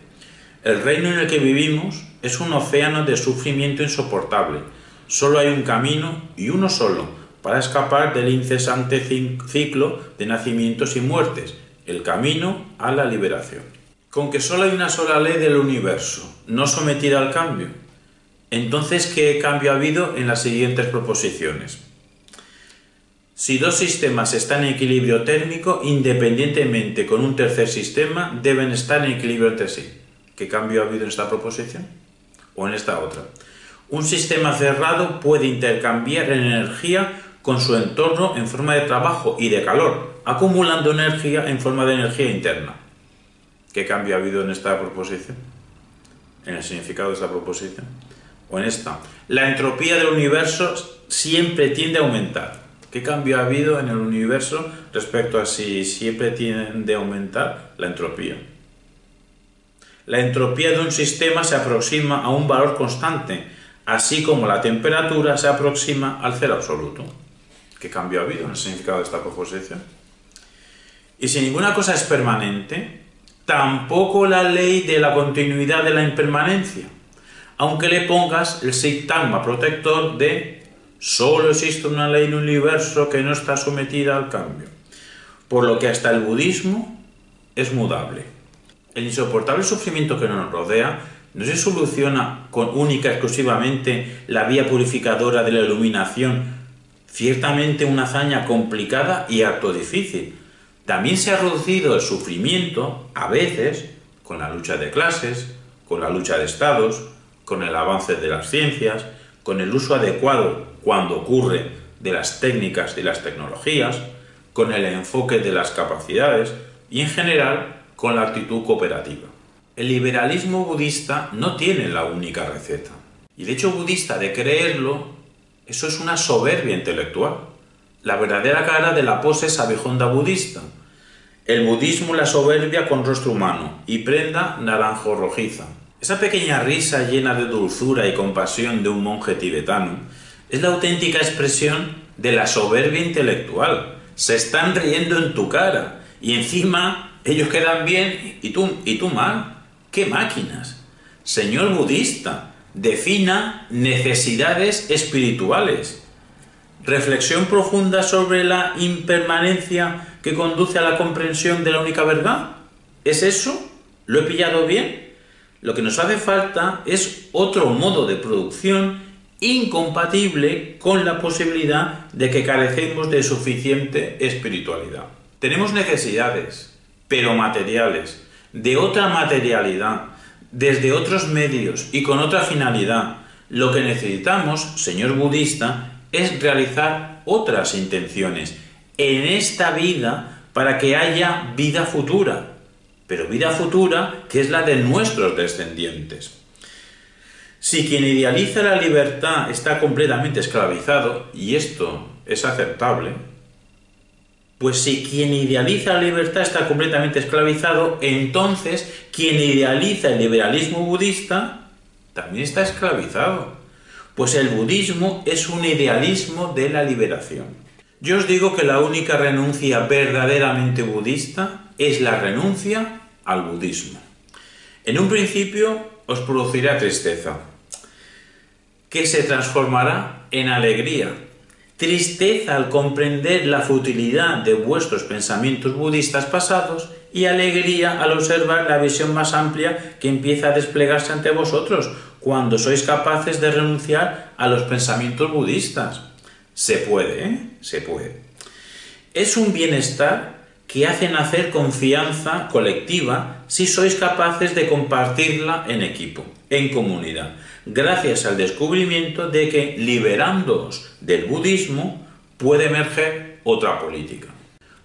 El reino en el que vivimos es un océano de sufrimiento insoportable. Solo hay un camino, y uno solo, para escapar del incesante ciclo de nacimientos y muertes, el camino a la liberación. Con que solo hay una sola ley del universo, no sometida al cambio. Entonces, ¿qué cambio ha habido en las siguientes proposiciones? Si dos sistemas están en equilibrio térmico, independientemente con un tercer sistema, deben estar en equilibrio entre sí. ¿Qué cambio ha habido en esta proposición? ¿O en esta otra? Un sistema cerrado puede intercambiar energía con su entorno en forma de trabajo y de calor, acumulando energía en forma de energía interna. ¿Qué cambio ha habido en esta proposición? ¿En el significado de esta proposición? ¿O en esta? La entropía del universo siempre tiende a aumentar. ¿Qué cambio ha habido en el universo respecto a si siempre tiende a aumentar la entropía? La entropía de un sistema se aproxima a un valor constante, así como la temperatura se aproxima al cero absoluto. ¿Qué cambio ha habido en el significado de esta proposición? Y si ninguna cosa es permanente, tampoco la ley de la continuidad de la impermanencia, aunque le pongas el sintagma protector de solo existe una ley en el universo que no está sometida al cambio, por lo que hasta el budismo es mudable. El insoportable sufrimiento que nos rodea no se soluciona con única y exclusivamente la vía purificadora de la iluminación, ciertamente una hazaña complicada y harto difícil. También se ha reducido el sufrimiento, a veces, con la lucha de clases, con la lucha de estados, con el avance de las ciencias, con el uso adecuado, cuando ocurre, de las técnicas y las tecnologías, con el enfoque de las capacidades y, en general, con la actitud cooperativa. El liberalismo budista no tiene la única receta. Y el hecho budista de creerlo, eso es una soberbia intelectual. La verdadera cara de la pose sabijonda budista. El budismo la soberbia con rostro humano y prenda naranjo rojiza. Esa pequeña risa llena de dulzura y compasión de un monje tibetano es la auténtica expresión de la soberbia intelectual. Se están riendo en tu cara y encima ellos quedan bien y tú mal. ¡Qué máquinas! Señor budista, defina necesidades espirituales. Reflexión profunda sobre la impermanencia que conduce a la comprensión de la única verdad. ¿Es eso? ¿Lo he pillado bien? Lo que nos hace falta es otro modo de producción incompatible con la posibilidad de que carecemos de suficiente espiritualidad. Tenemos necesidades, pero materiales, de otra materialidad, desde otros medios y con otra finalidad. Lo que necesitamos, señor budista, es realizar otras intenciones en esta vida para que haya vida futura, pero vida futura que es la de nuestros descendientes. Si quien idealiza la libertad está completamente esclavizado, y esto es aceptable, pues si quien idealiza la libertad está completamente esclavizado, entonces quien idealiza el liberalismo budista también está esclavizado. Pues el budismo es un idealismo de la liberación. Yo os digo que la única renuncia verdaderamente budista es la renuncia al budismo. En un principio os producirá tristeza, que se transformará en alegría. Tristeza al comprender la futilidad de vuestros pensamientos budistas pasados y alegría al observar la visión más amplia que empieza a desplegarse ante vosotros cuando sois capaces de renunciar a los pensamientos budistas. Se puede, ¿eh? Se puede. Es un bienestar que hace nacer confianza colectiva si sois capaces de compartirla en equipo, en comunidad, gracias al descubrimiento de que, liberándoos del budismo, puede emerger otra política.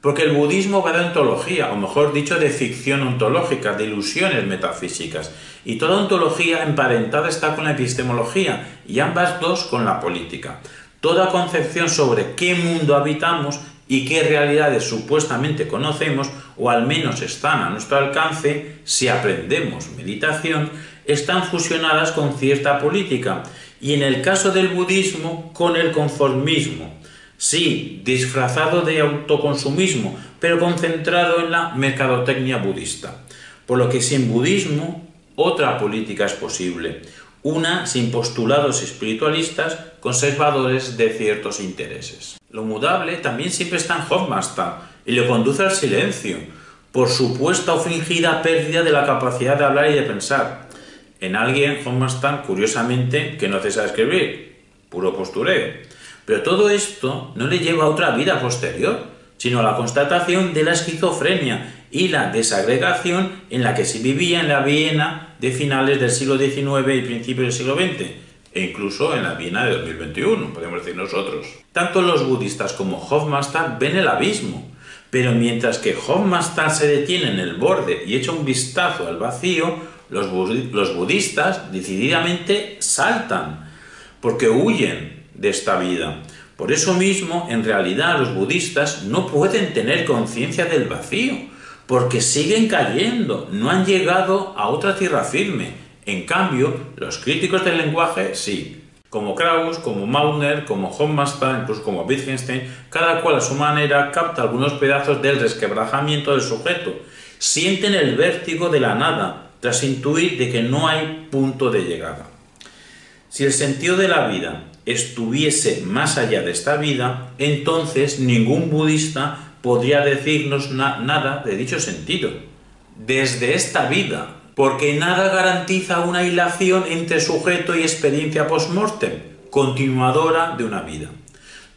Porque el budismo va de ontología, o mejor dicho, de ficción ontológica, de ilusiones metafísicas, y toda ontología emparentada está con la epistemología, y ambas dos con la política. Toda concepción sobre qué mundo habitamos y qué realidades supuestamente conocemos, o al menos están a nuestro alcance, si aprendemos meditación, están fusionadas con cierta política, y en el caso del budismo, con el conformismo. Sí, disfrazado de autoconsumismo, pero concentrado en la mercadotecnia budista. Por lo que sin budismo, otra política es posible, una sin postulados espiritualistas conservadores de ciertos intereses. Lo mudable también siempre está en Hofmannsthal y le conduce al silencio, por supuesta o fingida pérdida de la capacidad de hablar y de pensar. En alguien, Hofmannsthal, curiosamente, que no cesa de escribir, puro postureo. Pero todo esto no le lleva a otra vida posterior, sino a la constatación de la esquizofrenia y la desagregación en la que se vivía en la Viena de finales del siglo XIX y principios del siglo XX, e incluso en la Viena de 2021, podemos decir nosotros. Tanto los budistas como Hofmannsthal ven el abismo, pero mientras que Hofmannsthal se detiene en el borde y echa un vistazo al vacío, los budistas decididamente saltan, porque huyen de esta vida. Por eso mismo, en realidad, los budistas no pueden tener conciencia del vacío, porque siguen cayendo, no han llegado a otra tierra firme. En cambio, los críticos del lenguaje sí, como Krauss, como Mautner, como Hofmannsthal, incluso como Wittgenstein, cada cual a su manera capta algunos pedazos del resquebrajamiento del sujeto. Sienten el vértigo de la nada, tras intuir de que no hay punto de llegada. Si el sentido de la vida estuviese más allá de esta vida, entonces ningún budista podría decirnos nada de dicho sentido. Desde esta vida, porque nada garantiza una hilación entre sujeto y experiencia post-mortem, continuadora de una vida.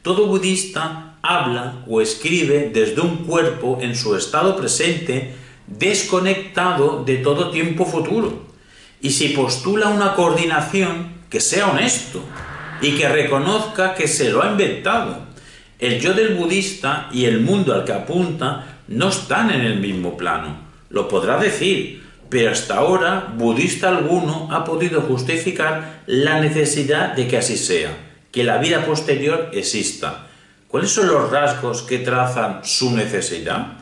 Todo budista habla o escribe desde un cuerpo en su estado presente, desconectado de todo tiempo futuro. Y si postula una coordinación, que sea honesto y que reconozca que se lo ha inventado. El yo del budista y el mundo al que apunta no están en el mismo plano. Lo podrá decir, pero hasta ahora budista alguno ha podido justificar la necesidad de que así sea, que la vida posterior exista. ¿Cuáles son los rasgos que trazan su necesidad?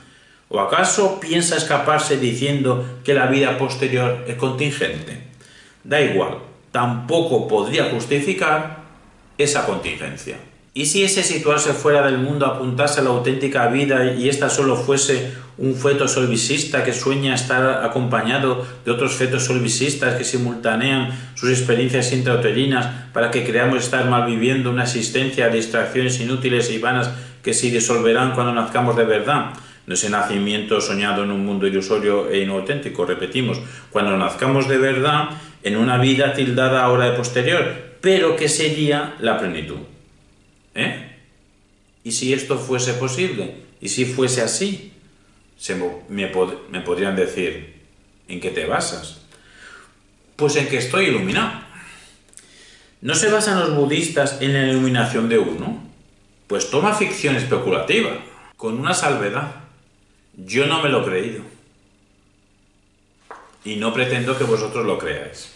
¿O acaso piensa escaparse diciendo que la vida posterior es contingente? Da igual, tampoco podría justificar esa contingencia. ¿Y si ese situarse fuera del mundo apuntase a la auténtica vida y ésta solo fuese un feto solipsista que sueña estar acompañado de otros fetos solipsistas que simultanean sus experiencias intrauterinas para que creamos estar malviviendo una existencia de distracciones inútiles y vanas que se disolverán cuando nazcamos de verdad? No ese nacimiento soñado en un mundo ilusorio e inauténtico, repetimos, cuando nazcamos de verdad en una vida tildada ahora de posterior, pero que sería la plenitud. ¿Y si esto fuese posible? ¿Y si fuese así? Me podrían decir, ¿en qué te basas? Pues en que estoy iluminado. ¿No se basan los budistas en la iluminación de uno? Pues toma ficción especulativa, con una salvedad. Yo no me lo he creído. Y no pretendo que vosotros lo creáis.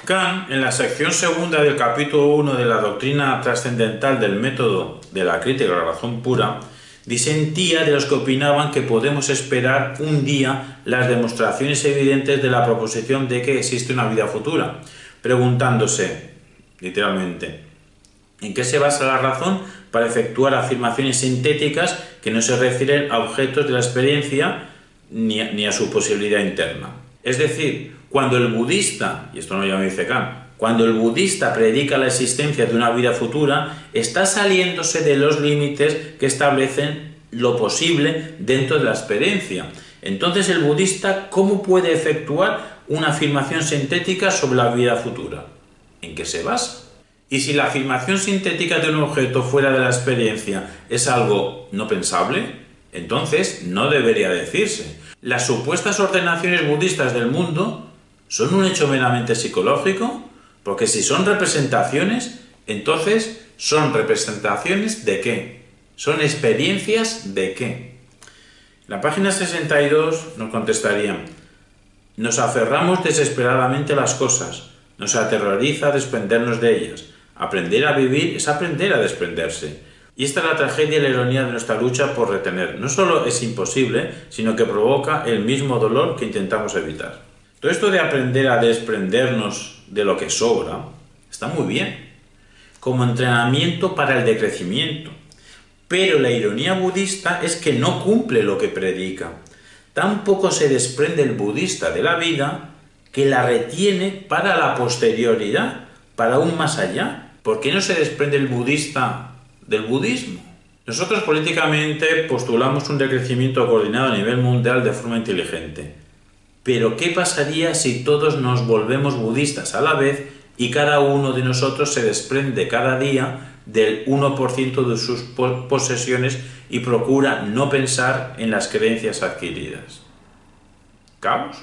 Kant, en la sección segunda del capítulo 1 de la doctrina trascendental del método de la crítica a la razón pura, disentía de los que opinaban que podemos esperar un día las demostraciones evidentes de la proposición de que existe una vida futura, preguntándose, literalmente, ¿en qué se basa la razón para efectuar afirmaciones sintéticas que no se refieren a objetos de la experiencia ni a su posibilidad interna? Es decir, cuando el budista, y esto no ya me dice Kant, cuando el budista predica la existencia de una vida futura, está saliéndose de los límites que establecen lo posible dentro de la experiencia. Entonces el budista, ¿cómo puede efectuar una afirmación sintética sobre la vida futura? ¿En qué se basa? Y si la afirmación sintética de un objeto fuera de la experiencia es algo no pensable, entonces no debería decirse. Las supuestas ordenaciones budistas del mundo son un hecho meramente psicológico, porque si son representaciones, entonces ¿son representaciones de qué? ¿Son experiencias de qué? En la página 62 nos contestarían: nos aferramos desesperadamente a las cosas, nos aterroriza desprendernos de ellas. Aprender a vivir es aprender a desprenderse. Y esta es la tragedia y la ironía de nuestra lucha por retener. No solo es imposible, sino que provoca el mismo dolor que intentamos evitar. Todo esto de aprender a desprendernos de lo que sobra está muy bien, como entrenamiento para el decrecimiento. Pero la ironía budista es que no cumple lo que predica. Tampoco se desprende el budista de la vida, que la retiene para la posterioridad, para un más allá. ¿Por qué no se desprende el budista del budismo? Nosotros políticamente postulamos un decrecimiento coordinado a nivel mundial de forma inteligente. Pero ¿qué pasaría si todos nos volvemos budistas a la vez y cada uno de nosotros se desprende cada día del 1% de sus posesiones y procura no pensar en las creencias adquiridas? ¿Caos?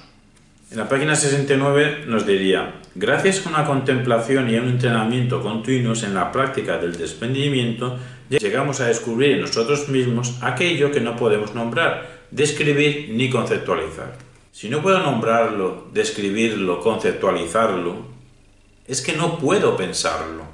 En la página 69 nos diría: gracias a una contemplación y a un entrenamiento continuos en la práctica del desprendimiento, llegamos a descubrir en nosotros mismos aquello que no podemos nombrar, describir ni conceptualizar. Si no puedo nombrarlo, describirlo, conceptualizarlo, es que no puedo pensarlo.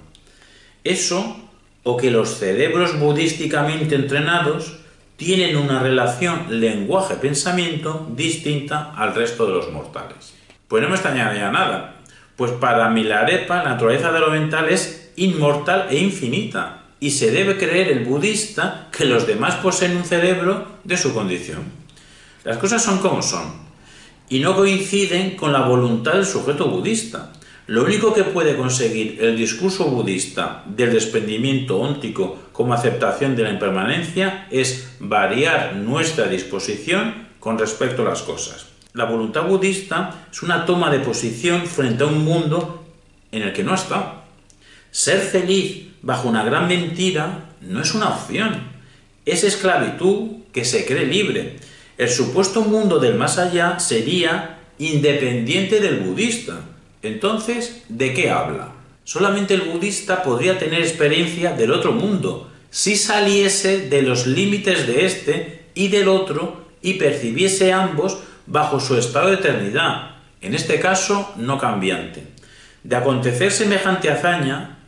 Eso, o que los cerebros budísticamente entrenados tienen una relación lenguaje-pensamiento distinta al resto de los mortales. Pues no me extrañaría nada, pues para Milarepa la naturaleza de lo mental es inmortal e infinita, y se debe creer el budista que los demás poseen un cerebro de su condición. Las cosas son como son, y no coinciden con la voluntad del sujeto budista. Lo único que puede conseguir el discurso budista del desprendimiento óntico como aceptación de la impermanencia es variar nuestra disposición con respecto a las cosas. La voluntad budista es una toma de posición frente a un mundo en el que no ha estado. Ser feliz bajo una gran mentira no es una opción. Es esclavitud que se cree libre. El supuesto mundo del más allá sería independiente del budista. Entonces, ¿de qué habla? Solamente el budista podría tener experiencia del otro mundo, si saliese de los límites de este y del otro y percibiese ambos bajo su estado de eternidad, en este caso no cambiante. De acontecer semejante hazaña,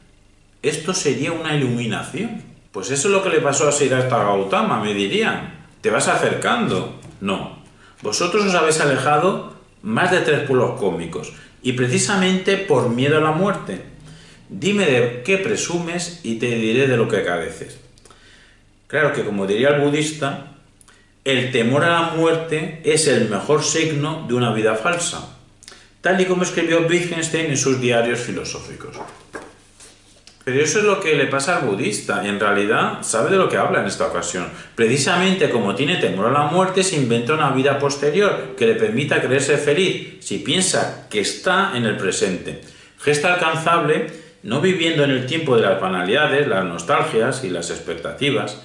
esto sería una iluminación. Pues eso es lo que le pasó a Siddhartha Gautama, me dirían. ¿Te vas acercando? No. Vosotros os habéis alejado más de 3 pueblos cósmicos, y precisamente por miedo a la muerte. Dime de qué presumes y te diré de lo que careces. Claro que, como diría el budista, el temor a la muerte es el mejor signo de una vida falsa, tal y como escribió Wittgenstein en sus diarios filosóficos. Pero eso es lo que le pasa al budista. En realidad sabe de lo que habla en esta ocasión. Precisamente como tiene temor a la muerte, se inventa una vida posterior que le permita creerse feliz si piensa que está en el presente. Gesta alcanzable, no viviendo en el tiempo de las banalidades, las nostalgias y las expectativas.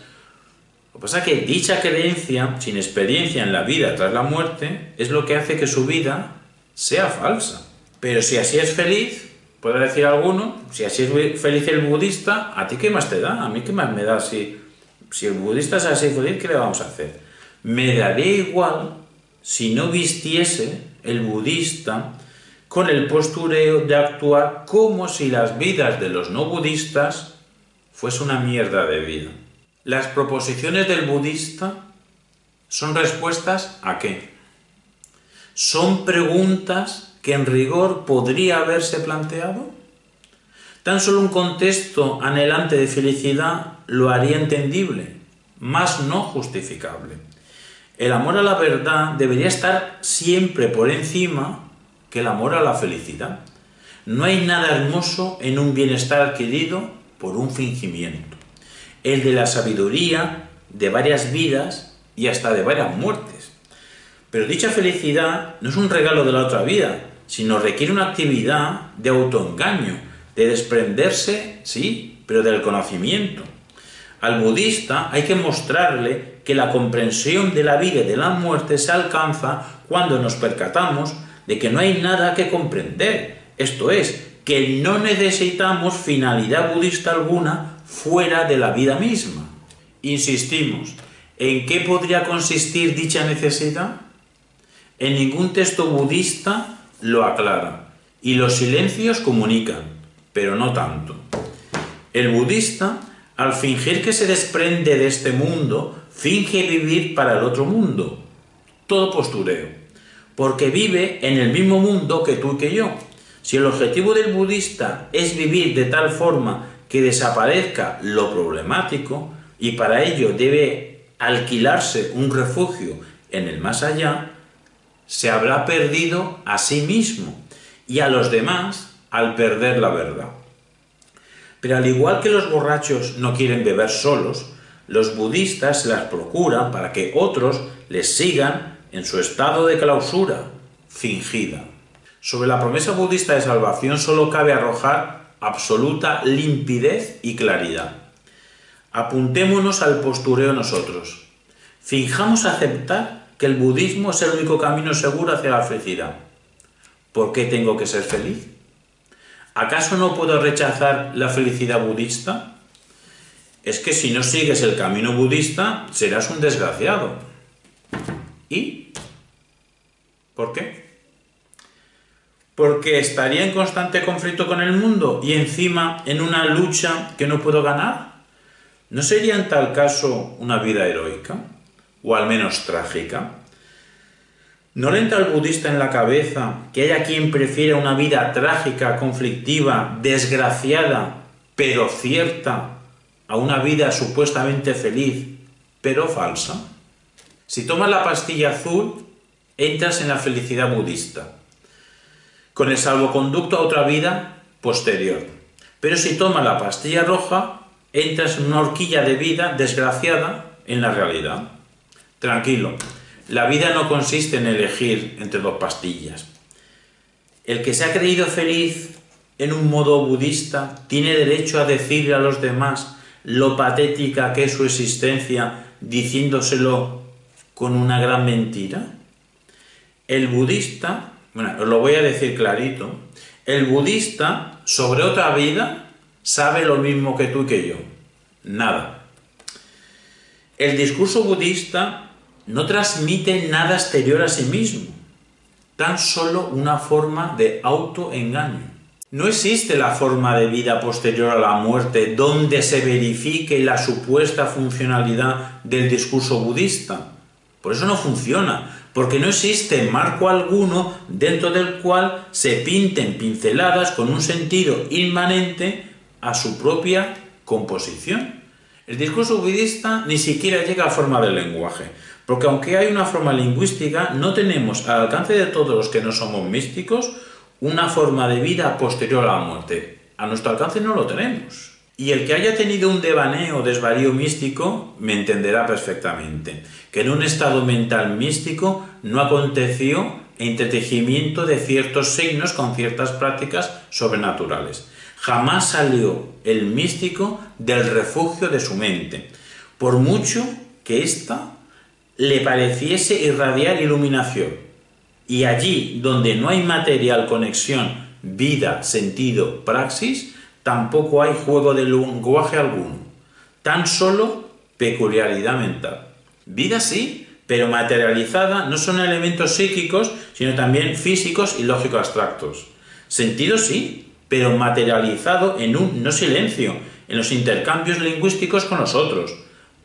Lo que pasa es que dicha creencia, sin experiencia en la vida tras la muerte, es lo que hace que su vida sea falsa. Pero si así es feliz, puede decir alguno, si así es feliz el budista, ¿a ti qué más te da? ¿A mí qué más me da? Si el budista es así feliz, ¿qué le vamos a hacer? Me daría igual si no vistiese el budista con el postureo de actuar como si las vidas de los no budistas fuese una mierda de vida. Las proposiciones del budista son respuestas ¿a qué? Son preguntas que en rigor podría haberse planteado. Tan solo un contexto anhelante de felicidad lo haría entendible, mas no justificable. El amor a la verdad debería estar siempre por encima que el amor a la felicidad. No hay nada hermoso en un bienestar adquirido por un fingimiento. El de la sabiduría de varias vidas y hasta de varias muertes. Pero dicha felicidad no es un regalo de la otra vida, sino requiere una actividad de autoengaño, de desprenderse, sí, pero del conocimiento. Al budista hay que mostrarle que la comprensión de la vida y de la muerte se alcanza cuando nos percatamos de que no hay nada que comprender, esto es, que no necesitamos finalidad budista alguna fuera de la vida misma. Insistimos, ¿en qué podría consistir dicha necesidad? En ningún texto budista lo aclara, y los silencios comunican, pero no tanto. El budista, al fingir que se desprende de este mundo, finge vivir para el otro mundo. Todo postureo, porque vive en el mismo mundo que tú y que yo. Si el objetivo del budista es vivir de tal forma que desaparezca lo problemático, y para ello debe alquilarse un refugio en el más allá, se habrá perdido a sí mismo y a los demás al perder la verdad. Pero al igual que los borrachos no quieren beber solos, los budistas se las procuran para que otros les sigan en su estado de clausura fingida. Sobre la promesa budista de salvación solo cabe arrojar absoluta limpidez y claridad. Apuntémonos al postureo nosotros. Fijamos aceptar que el budismo es el único camino seguro hacia la felicidad. ¿Por qué tengo que ser feliz? ¿Acaso no puedo rechazar la felicidad budista? Es que si no sigues el camino budista, serás un desgraciado. ¿Y? ¿Por qué? Porque estaría en constante conflicto con el mundo y encima en una lucha que no puedo ganar. ¿No sería en tal caso una vida heroica? O al menos trágica. ¿No le entra al budista en la cabeza que haya quien prefiera una vida trágica, conflictiva, desgraciada, pero cierta, a una vida supuestamente feliz, pero falsa? Si tomas la pastilla azul, entras en la felicidad budista, con el salvoconducto a otra vida posterior. Pero si tomas la pastilla roja, entras en una horquilla de vida desgraciada en la realidad. Tranquilo, la vida no consiste en elegir entre dos pastillas. El que se ha creído feliz en un modo budista tiene derecho a decirle a los demás lo patética que es su existencia, diciéndoselo con una gran mentira. El budista, bueno, os lo voy a decir clarito, el budista sobre otra vida sabe lo mismo que tú y que yo. Nada. El discurso budista no transmite nada exterior a sí mismo, tan solo una forma de autoengaño. No existe la forma de vida posterior a la muerte donde se verifique la supuesta funcionalidad del discurso budista. Por eso no funciona, porque no existe marco alguno dentro del cual se pinten pinceladas con un sentido inmanente a su propia composición. El discurso budista ni siquiera llega a forma de lenguaje, porque aunque hay una forma lingüística, no tenemos al alcance de todos los que no somos místicos una forma de vida posterior a la muerte. A nuestro alcance no lo tenemos. Y el que haya tenido un devaneo o desvarío místico me entenderá perfectamente, que en un estado mental místico no aconteció entretejimiento de ciertos signos con ciertas prácticas sobrenaturales. Jamás salió el místico del refugio de su mente, por mucho que ésta le pareciese irradiar iluminación. Y allí donde no hay material, conexión, vida, sentido, praxis, tampoco hay juego de lenguaje alguno, tan solo peculiaridad mental. Vida sí, pero materializada no son elementos psíquicos, sino también físicos y lógicos abstractos. Sentido sí, pero materializado en un no silencio, en los intercambios lingüísticos con los otros.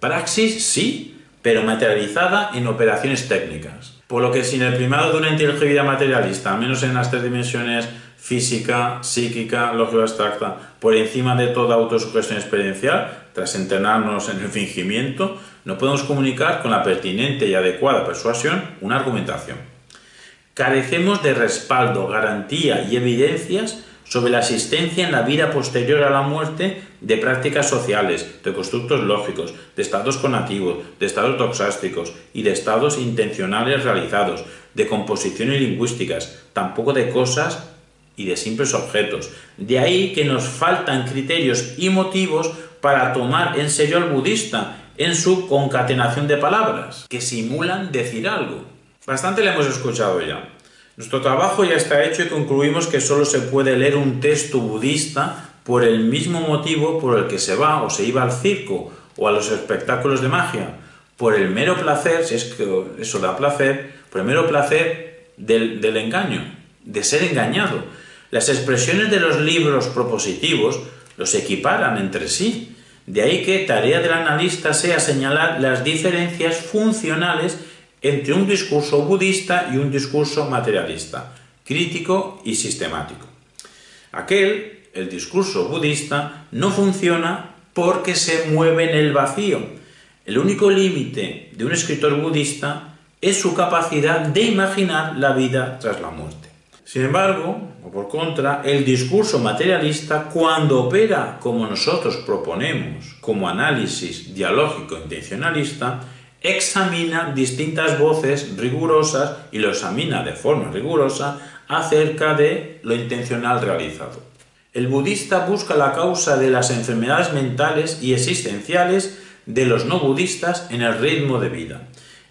Praxis sí, pero materializada en operaciones técnicas. Por lo que sin el primado de una inteligibilidad materialista, al menos en las tres dimensiones física, psíquica, lógica abstracta, por encima de toda autosugestión experiencial, tras entrenarnos en el fingimiento, no podemos comunicar con la pertinente y adecuada persuasión una argumentación. Carecemos de respaldo, garantía y evidencias sobre la existencia en la vida posterior a la muerte de prácticas sociales, de constructos lógicos, de estados conativos, de estados doxásticos y de estados intencionales realizados, de composiciones lingüísticas, tampoco de cosas y de simples objetos. De ahí que nos faltan criterios y motivos para tomar en serio al budista en su concatenación de palabras, que simulan decir algo. Bastante le hemos escuchado ya. Nuestro trabajo ya está hecho y concluimos que solo se puede leer un texto budista por el mismo motivo por el que se va o se iba al circo o a los espectáculos de magia, por el mero placer, si es que eso da placer, por el mero placer del engaño, de ser engañado. Las expresiones de los libros propositivos los equiparan entre sí. De ahí que tarea del analista sea señalar las diferencias funcionales entre un discurso budista y un discurso materialista, crítico y sistemático. El discurso budista, no funciona porque se mueve en el vacío. El único límite de un escritor budista es su capacidad de imaginar la vida tras la muerte. Sin embargo, o por contra, el discurso materialista, cuando opera como nosotros proponemos, como análisis dialógico intencionalista, examina distintas voces rigurosas y lo examina de forma rigurosa acerca de lo intencional realizado. El budista busca la causa de las enfermedades mentales y existenciales de los no budistas en el ritmo de vida,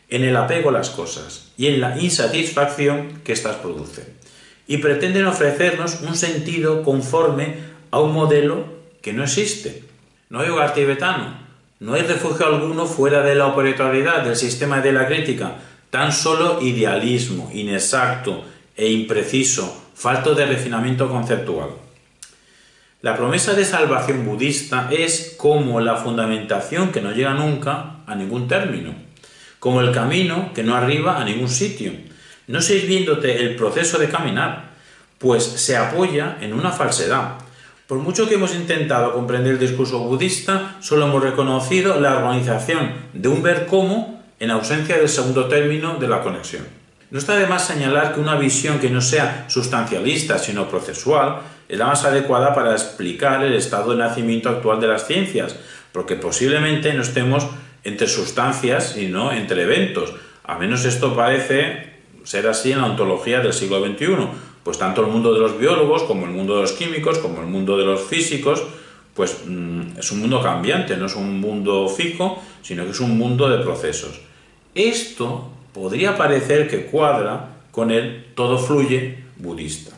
en el apego a las cosas y en la insatisfacción que éstas producen, y pretenden ofrecernos un sentido conforme a un modelo que no existe. No hay hogar tibetano, no hay refugio alguno fuera de la opertoriedad del sistema de la crítica, tan solo idealismo inexacto e impreciso, falto de refinamiento conceptual. La promesa de salvación budista es como la fundamentación que no llega nunca a ningún término, como el camino que no arriba a ningún sitio. No estáis viéndote el proceso de caminar, pues se apoya en una falsedad. Por mucho que hemos intentado comprender el discurso budista, solo hemos reconocido la organización de un ver cómo en ausencia del segundo término de la conexión. No está de más señalar que una visión que no sea sustancialista, sino procesual, es la más adecuada para explicar el estado de nacimiento actual de las ciencias, porque posiblemente no estemos entre sustancias, sino entre eventos. A menos esto parece ser así en la ontología del siglo XXI, pues tanto el mundo de los biólogos, como el mundo de los químicos, como el mundo de los físicos, pues es un mundo cambiante, no es un mundo fijo, sino que es un mundo de procesos. Esto podría parecer que cuadra con el todo fluye budista.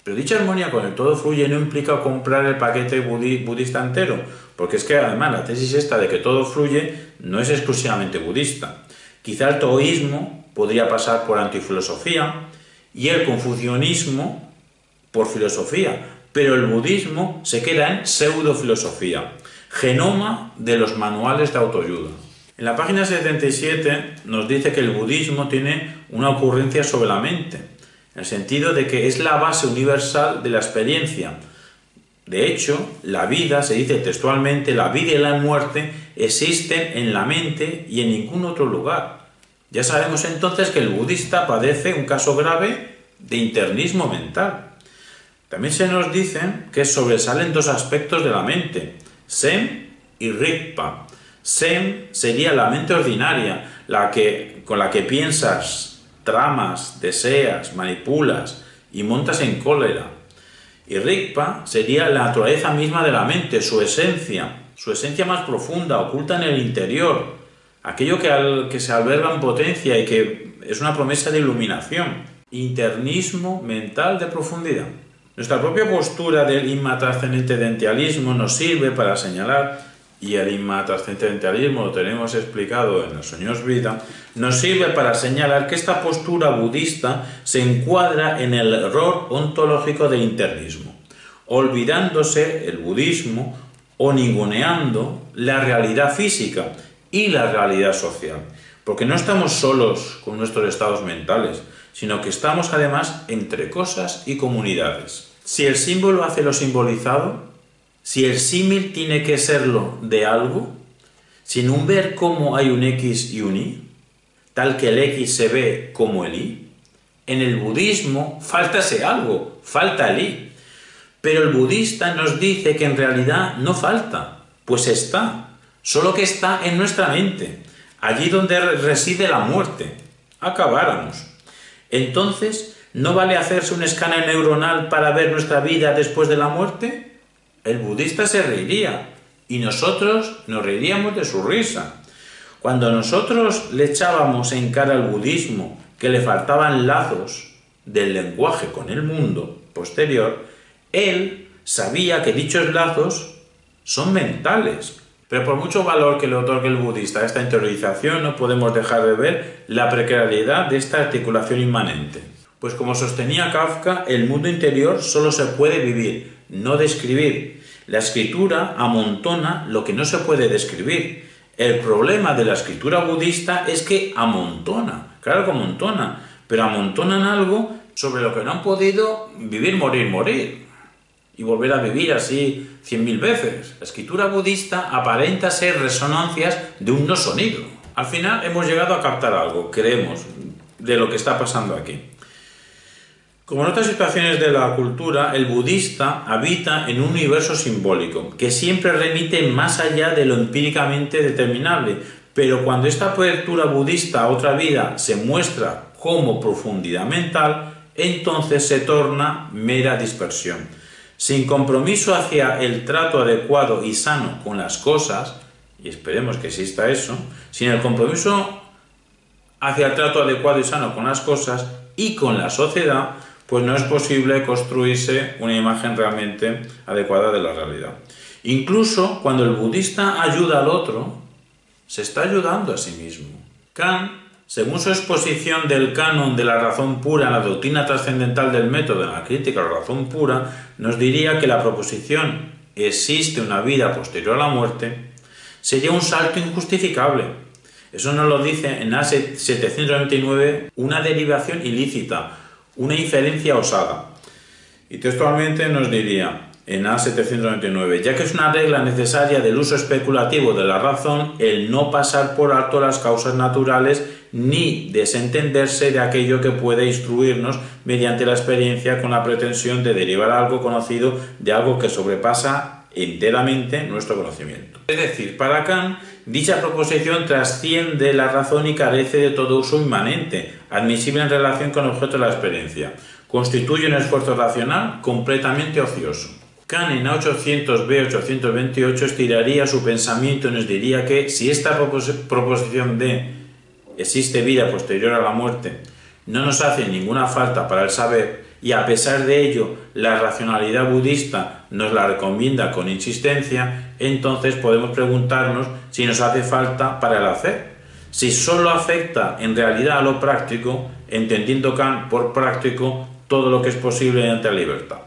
Pero dicha armonía con el todo fluye no implica comprar el paquete budista entero, porque es que además la tesis esta de que todo fluye no es exclusivamente budista. Quizá el taoísmo podría pasar por antifilosofía y el confucianismo por filosofía, pero el budismo se queda en pseudofilosofía, genoma de los manuales de autoayuda. En la página 77 nos dice que el budismo tiene una ocurrencia sobre la mente, en el sentido de que es la base universal de la experiencia. De hecho, la vida, se dice textualmente, la vida y la muerte existen en la mente y en ningún otro lugar. Ya sabemos entonces que el budista padece un caso grave de internismo mental. También se nos dice que sobresalen dos aspectos de la mente, Zen y Rigpa. Zen sería la mente ordinaria, con la que piensas, tramas, deseas, manipulas y montas en cólera. Y Rigpa sería la naturaleza misma de la mente, su esencia más profunda, oculta en el interior, aquello que se alberga en potencia y que es una promesa de iluminación, internismo mental de profundidad. Nuestra propia postura del inmatrascendentalismo nos sirve para señalar, y el inmatrascendentalismo lo tenemos explicado en los Sueños Vida, nos sirve para señalar que esta postura budista se encuadra en el error ontológico del internismo, olvidándose el budismo o ninguneando la realidad física y la realidad social, porque no estamos solos con nuestros estados mentales, sino que estamos además entre cosas y comunidades. Si el símbolo hace lo simbolizado, si el símil tiene que serlo de algo, sin un ver cómo hay un X y un Y, tal que el X se ve como el Y, en el budismo falta ese algo, falta el Y. Pero el budista nos dice que en realidad no falta, pues está, solo que está en nuestra mente, allí donde reside la muerte. Acabáramos. Entonces, ¿no vale hacerse un escáner neuronal para ver nuestra vida después de la muerte? El budista se reiría y nosotros nos reiríamos de su risa. Cuando nosotros le echábamos en cara al budismo que le faltaban lazos del lenguaje con el mundo posterior, él sabía que dichos lazos son mentales. Pero por mucho valor que le otorgue el budista a esta interiorización, no podemos dejar de ver la precariedad de esta articulación inmanente. Pues como sostenía Kafka, el mundo interior solo se puede vivir, no describir. La escritura amontona lo que no se puede describir. El problema de la escritura budista es que amontona, claro que amontona, pero amontonan algo sobre lo que no han podido vivir, morir. y volver a vivir así 100.000 veces. La escritura budista aparenta ser resonancias de un no sonido. Al final hemos llegado a captar algo, creemos, de lo que está pasando aquí. Como en otras situaciones de la cultura, el budista habita en un universo simbólico, que siempre remite más allá de lo empíricamente determinable, pero cuando esta apertura budista a otra vida se muestra como profundidad mental, entonces se torna mera dispersión. Sin compromiso hacia el trato adecuado y sano con las cosas, y esperemos que exista eso, sin el compromiso hacia el trato adecuado y sano con las cosas y con la sociedad, pues no es posible construirse una imagen realmente adecuada de la realidad. Incluso cuando el budista ayuda al otro, se está ayudando a sí mismo. Kant, según su exposición del canon de la razón pura en la doctrina trascendental del método en la crítica a la razón pura, nos diría que la proposición «existe una vida posterior a la muerte» sería un salto injustificable. Eso nos lo dice en A799, una derivación ilícita, una inferencia osada. Y textualmente nos diría en A799, ya que es una regla necesaria del uso especulativo de la razón el no pasar por alto las causas naturales ni desentenderse de aquello que puede instruirnos mediante la experiencia con la pretensión de derivar algo conocido de algo que sobrepasa enteramente nuestro conocimiento. Es decir, para Kant, dicha proposición trasciende la razón y carece de todo uso inmanente, admisible en relación con el objeto de la experiencia. Constituye un esfuerzo racional completamente ocioso. Kant en A800b-828 estiraría su pensamiento y nos diría que si esta proposición de existe vida posterior a la muerte no nos hace ninguna falta para el saber, y a pesar de ello la racionalidad budista nos la recomienda con insistencia, entonces podemos preguntarnos si nos hace falta para el hacer. Si solo afecta en realidad a lo práctico, entendiendo Kant por práctico todo lo que es posible ante la libertad.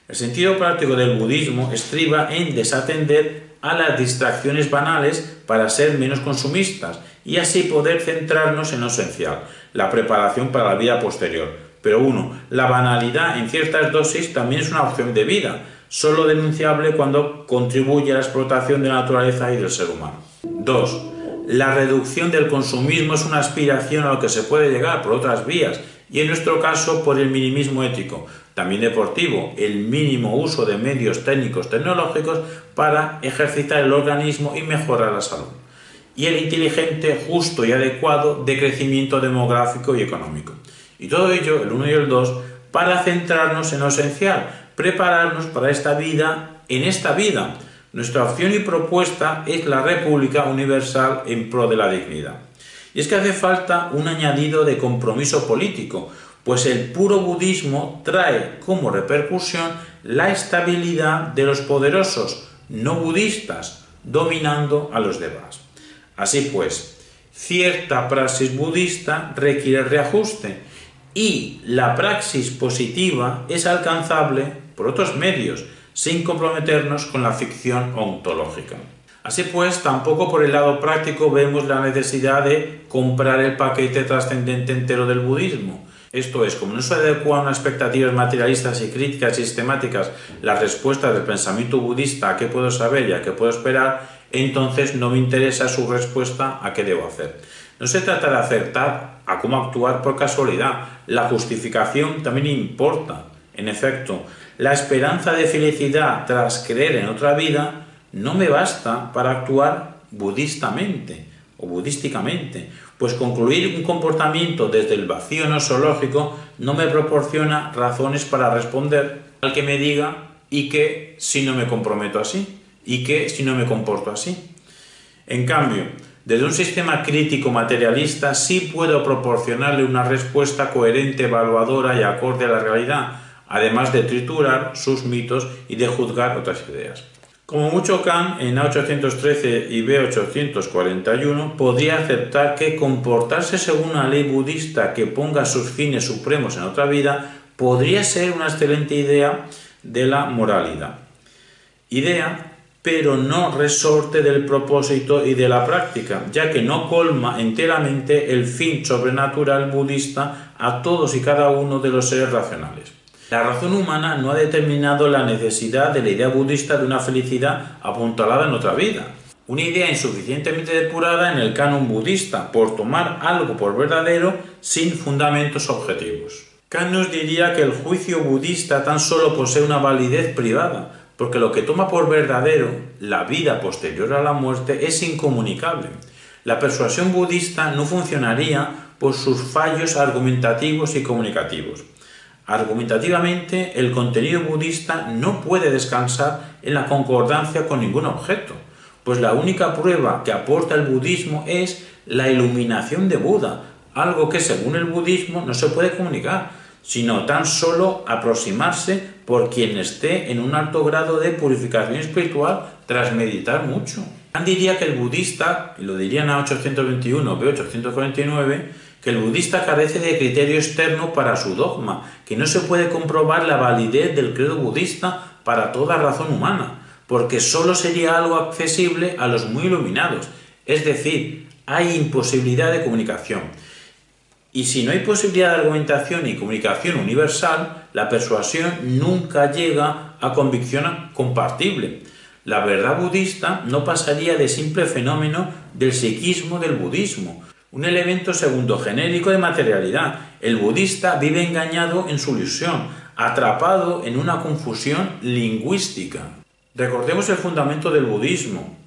El sentido práctico del budismo estriba en desatender a las distracciones banales para ser menos consumistas y así poder centrarnos en lo esencial, la preparación para la vida posterior. Pero la banalidad en ciertas dosis también es una opción de vida, solo denunciable cuando contribuye a la explotación de la naturaleza y del ser humano. 2. La reducción del consumismo es una aspiración a lo que se puede llegar por otras vías, y en nuestro caso por el minimismo ético, también deportivo, el mínimo uso de medios técnicos tecnológicos para ejercitar el organismo y mejorar la salud, y el inteligente, justo y adecuado de crecimiento demográfico y económico. Y todo ello, el 1 y el 2, para centrarnos en lo esencial, prepararnos para esta vida en esta vida. Nuestra opción y propuesta es la República Universal en pro de la dignidad. Y es que hace falta un añadido de compromiso político, pues el puro budismo trae como repercusión la estabilidad de los poderosos no budistas, dominando a los demás. Así pues, cierta praxis budista requiere reajuste, y la praxis positiva es alcanzable por otros medios, sin comprometernos con la ficción ontológica. Así pues, tampoco por el lado práctico vemos la necesidad de comprar el paquete trascendente entero del budismo. Esto es, como no se adecua a unas expectativas materialistas y críticas sistemáticas las respuestas del pensamiento budista a qué puedo saber y a qué puedo esperar, entonces no me interesa su respuesta a qué debo hacer. No se trata de acertar a cómo actuar por casualidad. La justificación también importa. En efecto, la esperanza de felicidad tras creer en otra vida no me basta para actuar budistamente o budísticamente, pues concluir un comportamiento desde el vacío nosológico no me proporciona razones para responder al que me diga ¿y qué si no me comprometo así? ¿Y qué si no me comporto así? En cambio, desde un sistema crítico materialista sí puedo proporcionarle una respuesta coherente, evaluadora y acorde a la realidad, además de triturar sus mitos y de juzgar otras ideas. Como mucho Kant, en A813 y B841, podría aceptar que comportarse según una ley budista que ponga sus fines supremos en otra vida podría ser una excelente idea de la moralidad. Idea, pero no resorte del propósito y de la práctica, ya que no colma enteramente el fin sobrenatural budista a todos y cada uno de los seres racionales. La razón humana no ha determinado la necesidad de la idea budista de una felicidad apuntalada en otra vida. Una idea insuficientemente depurada en el canon budista por tomar algo por verdadero sin fundamentos objetivos. Kant nos diría que el juicio budista tan solo posee una validez privada, porque lo que toma por verdadero la vida posterior a la muerte es incomunicable. La persuasión budista no funcionaría por sus fallos argumentativos y comunicativos. Argumentativamente, el contenido budista no puede descansar en la concordancia con ningún objeto, pues la única prueba que aporta el budismo es la iluminación de Buda, algo que según el budismo no se puede comunicar, sino tan solo aproximarse por quien esté en un alto grado de purificación espiritual tras meditar mucho. Kant diría que el budista, y lo dirían a 821 b 849, que el budista carece de criterio externo para su dogma, que no se puede comprobar la validez del credo budista para toda razón humana, porque solo sería algo accesible a los muy iluminados, es decir, hay imposibilidad de comunicación. Y si no hay posibilidad de argumentación y comunicación universal, la persuasión nunca llega a convicción compartible. La verdad budista no pasaría de simple fenómeno del psiquismo del budismo, un elemento segundo genérico de materialidad. El budista vive engañado en su ilusión, atrapado en una confusión lingüística. Recordemos el fundamento del budismo,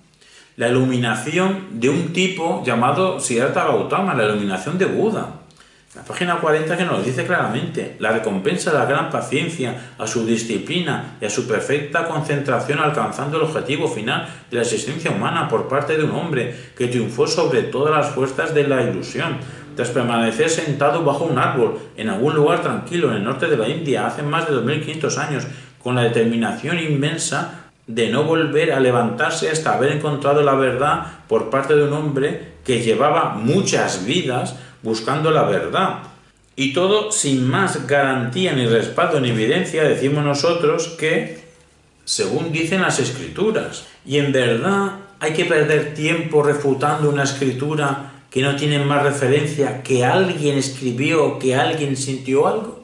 la iluminación de un tipo llamado Siddhartha Gautama, la iluminación de Buda. La página 40 que nos dice claramente: la recompensa de la gran paciencia, a su disciplina y a su perfecta concentración alcanzando el objetivo final de la existencia humana por parte de un hombre que triunfó sobre todas las fuerzas de la ilusión, tras permanecer sentado bajo un árbol en algún lugar tranquilo en el norte de la India hace más de 2500 años, con la determinación inmensa de no volver a levantarse hasta haber encontrado la verdad por parte de un hombre que llevaba muchas vidas buscando la verdad. Y todo sin más garantía ni respaldo ni evidencia, decimos nosotros que, según dicen las escrituras. Y en verdad hay que perder tiempo refutando una escritura que no tiene más referencia que alguien escribió, que alguien sintió algo.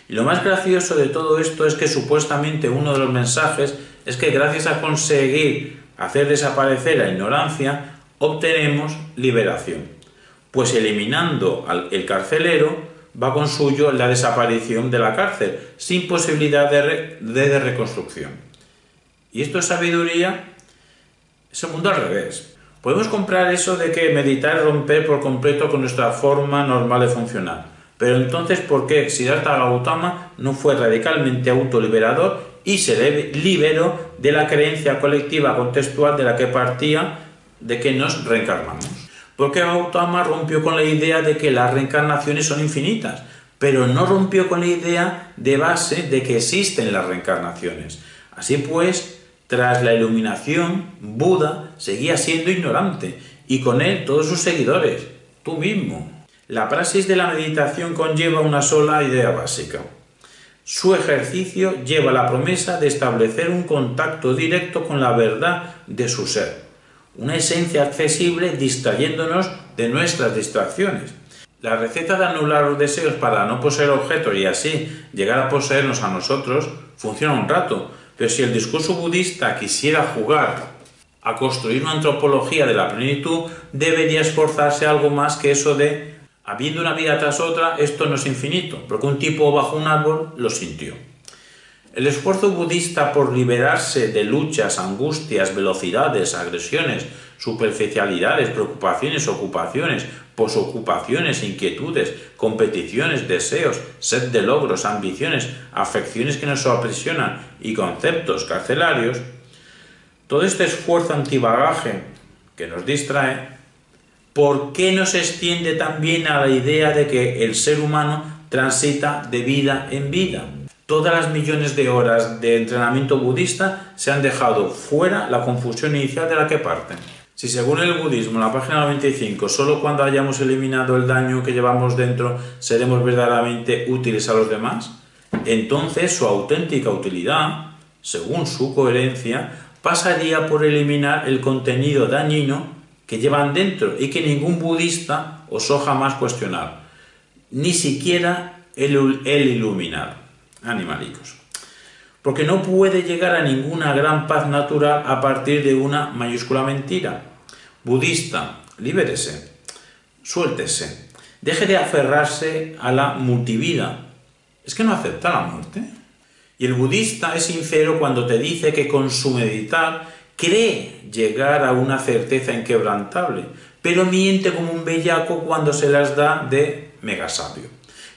Y lo más gracioso de todo esto es que supuestamente uno de los mensajes es que gracias a conseguir hacer desaparecer la ignorancia, obtenemos liberación. Pues eliminando el carcelero, va con suyo la desaparición de la cárcel, sin posibilidad de reconstrucción. ¿Y esto es sabiduría? Es el mundo al revés. Podemos comprar eso de que meditar es romper por completo con nuestra forma normal de funcionar. Pero entonces, ¿por qué Siddhartha Gautama no fue radicalmente autoliberador y se liberó de la creencia colectiva contextual de la que partía de que nos reencarnamos? Porque Gautama rompió con la idea de que las reencarnaciones son infinitas, pero no rompió con la idea de base de que existen las reencarnaciones. Así pues, tras la iluminación, Buda seguía siendo ignorante, y con él todos sus seguidores, tú mismo. La praxis de la meditación conlleva una sola idea básica. Su ejercicio lleva la promesa de establecer un contacto directo con la verdad de su ser, una esencia accesible distrayéndonos de nuestras distracciones. La receta de anular los deseos para no poseer objetos y así llegar a poseernos a nosotros funciona un rato, pero si el discurso budista quisiera jugar a construir una antropología de la plenitud, debería esforzarse algo más que eso de, habiendo una vida tras otra, esto no es infinito, porque un tipo bajo un árbol lo sintió. El esfuerzo budista por liberarse de luchas, angustias, velocidades, agresiones, superficialidades, preocupaciones, ocupaciones, posocupaciones, inquietudes, competiciones, deseos, sed de logros, ambiciones, afecciones que nos aprisionan y conceptos carcelarios, todo este esfuerzo antibagaje que nos distrae, ¿por qué no se extiende también a la idea de que el ser humano transita de vida en vida? Todas las millones de horas de entrenamiento budista se han dejado fuera la confusión inicial de la que parten. Si según el budismo, en la página 95, solo cuando hayamos eliminado el daño que llevamos dentro seremos verdaderamente útiles a los demás, entonces su auténtica utilidad, según su coherencia, pasaría por eliminar el contenido dañino que llevan dentro y que ningún budista osó jamás cuestionar, ni siquiera el iluminado. animalicos. Porque no puede llegar a ninguna gran paz natural a partir de una mayúscula mentira. Budista, libérese, suéltese, deje de aferrarse a la multivida. ¿Es que no acepta la muerte? Y el budista es sincero cuando te dice que con su meditar cree llegar a una certeza inquebrantable, pero miente como un bellaco cuando se las da de megasabio,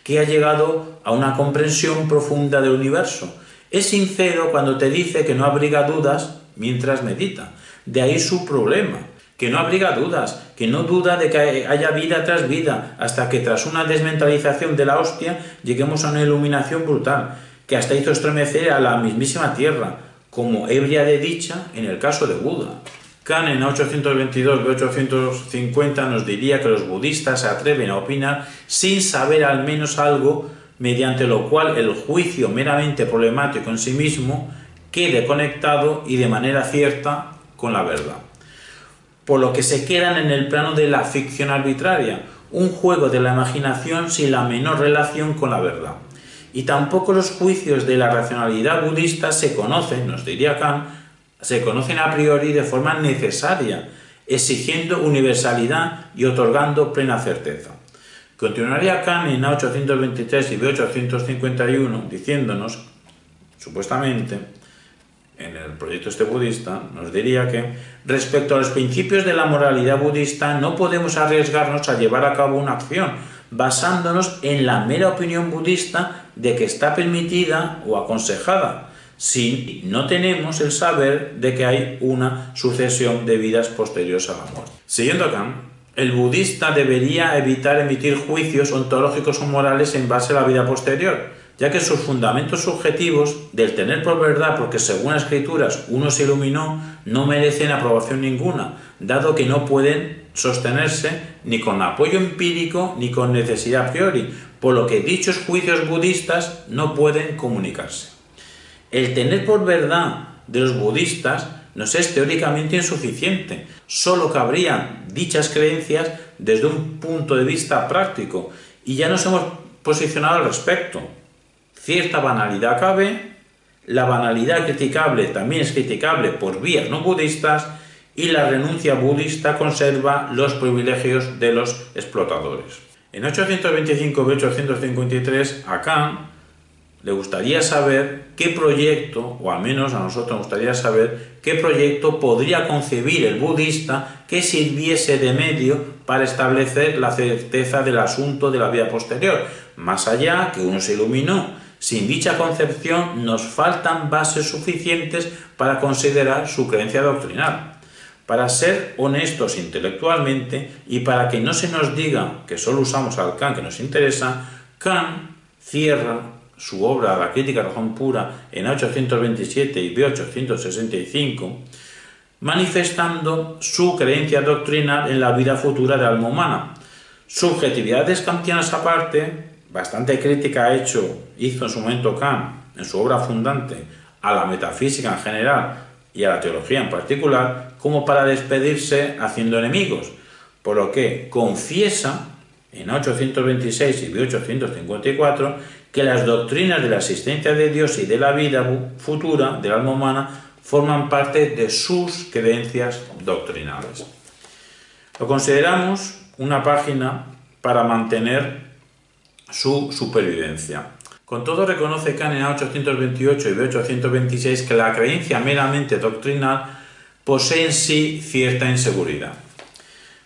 que ha llegado a una comprensión profunda del universo. Es sincero cuando te dice que no abriga dudas mientras medita. De ahí su problema, que no abriga dudas, que no duda de que haya vida tras vida, hasta que tras una desmentalización de la hostia lleguemos a una iluminación brutal, que hasta hizo estremecer a la mismísima tierra, como ebria de dicha en el caso de Buda. Kant en 822-850 nos diría que los budistas se atreven a opinar sin saber al menos algo, mediante lo cual el juicio meramente problemático en sí mismo quede conectado y de manera cierta con la verdad. Por lo que se quedan en el plano de la ficción arbitraria, un juego de la imaginación sin la menor relación con la verdad. Y tampoco los juicios de la racionalidad budista se conocen, nos diría Kant, se conocen a priori de forma necesaria, exigiendo universalidad y otorgando plena certeza. Continuaría Kant en A823 y B851 diciéndonos, supuestamente, en el proyecto este budista, nos diría que respecto a los principios de la moralidad budista no podemos arriesgarnos a llevar a cabo una acción basándonos en la mera opinión budista de que está permitida o aconsejada, si no tenemos el saber de que hay una sucesión de vidas posteriores a la muerte. Siguiendo a Kant, el budista debería evitar emitir juicios ontológicos o morales en base a la vida posterior, ya que sus fundamentos subjetivos del tener por verdad porque según las escrituras uno se iluminó no merecen aprobación ninguna, dado que no pueden sostenerse ni con apoyo empírico ni con necesidad a priori, por lo que dichos juicios budistas no pueden comunicarse. El tener por verdad de los budistas nos es teóricamente insuficiente, solo cabrían dichas creencias desde un punto de vista práctico y ya nos hemos posicionado al respecto. Cierta banalidad cabe, la banalidad criticable también es criticable por vías no budistas y la renuncia budista conserva los privilegios de los explotadores. En 825 y 853 a Kant le gustaría saber qué proyecto, o al menos a nosotros nos gustaría saber qué proyecto podría concebir el budista que sirviese de medio para establecer la certeza del asunto de la vida posterior, más allá que uno se iluminó. Sin dicha concepción nos faltan bases suficientes para considerar su creencia doctrinal. Para ser honestos intelectualmente y para que no se nos diga que solo usamos al Kant que nos interesa, Kant cierra su obra La crítica a la razón pura en 827 y B865, manifestando su creencia doctrinal en la vida futura del alma humana. Subjetividades kantianas aparte, bastante crítica hizo en su momento Kant, en su obra fundante, a la metafísica en general y a la teología en particular, como para despedirse haciendo enemigos, por lo que confiesa en 826 y 854 que las doctrinas de la existencia de Dios y de la vida futura del alma humana forman parte de sus creencias doctrinales. Lo consideramos una página para mantener su supervivencia. Con todo, reconoce Kant en 828 y 826 que la creencia meramente doctrinal posee en sí cierta inseguridad.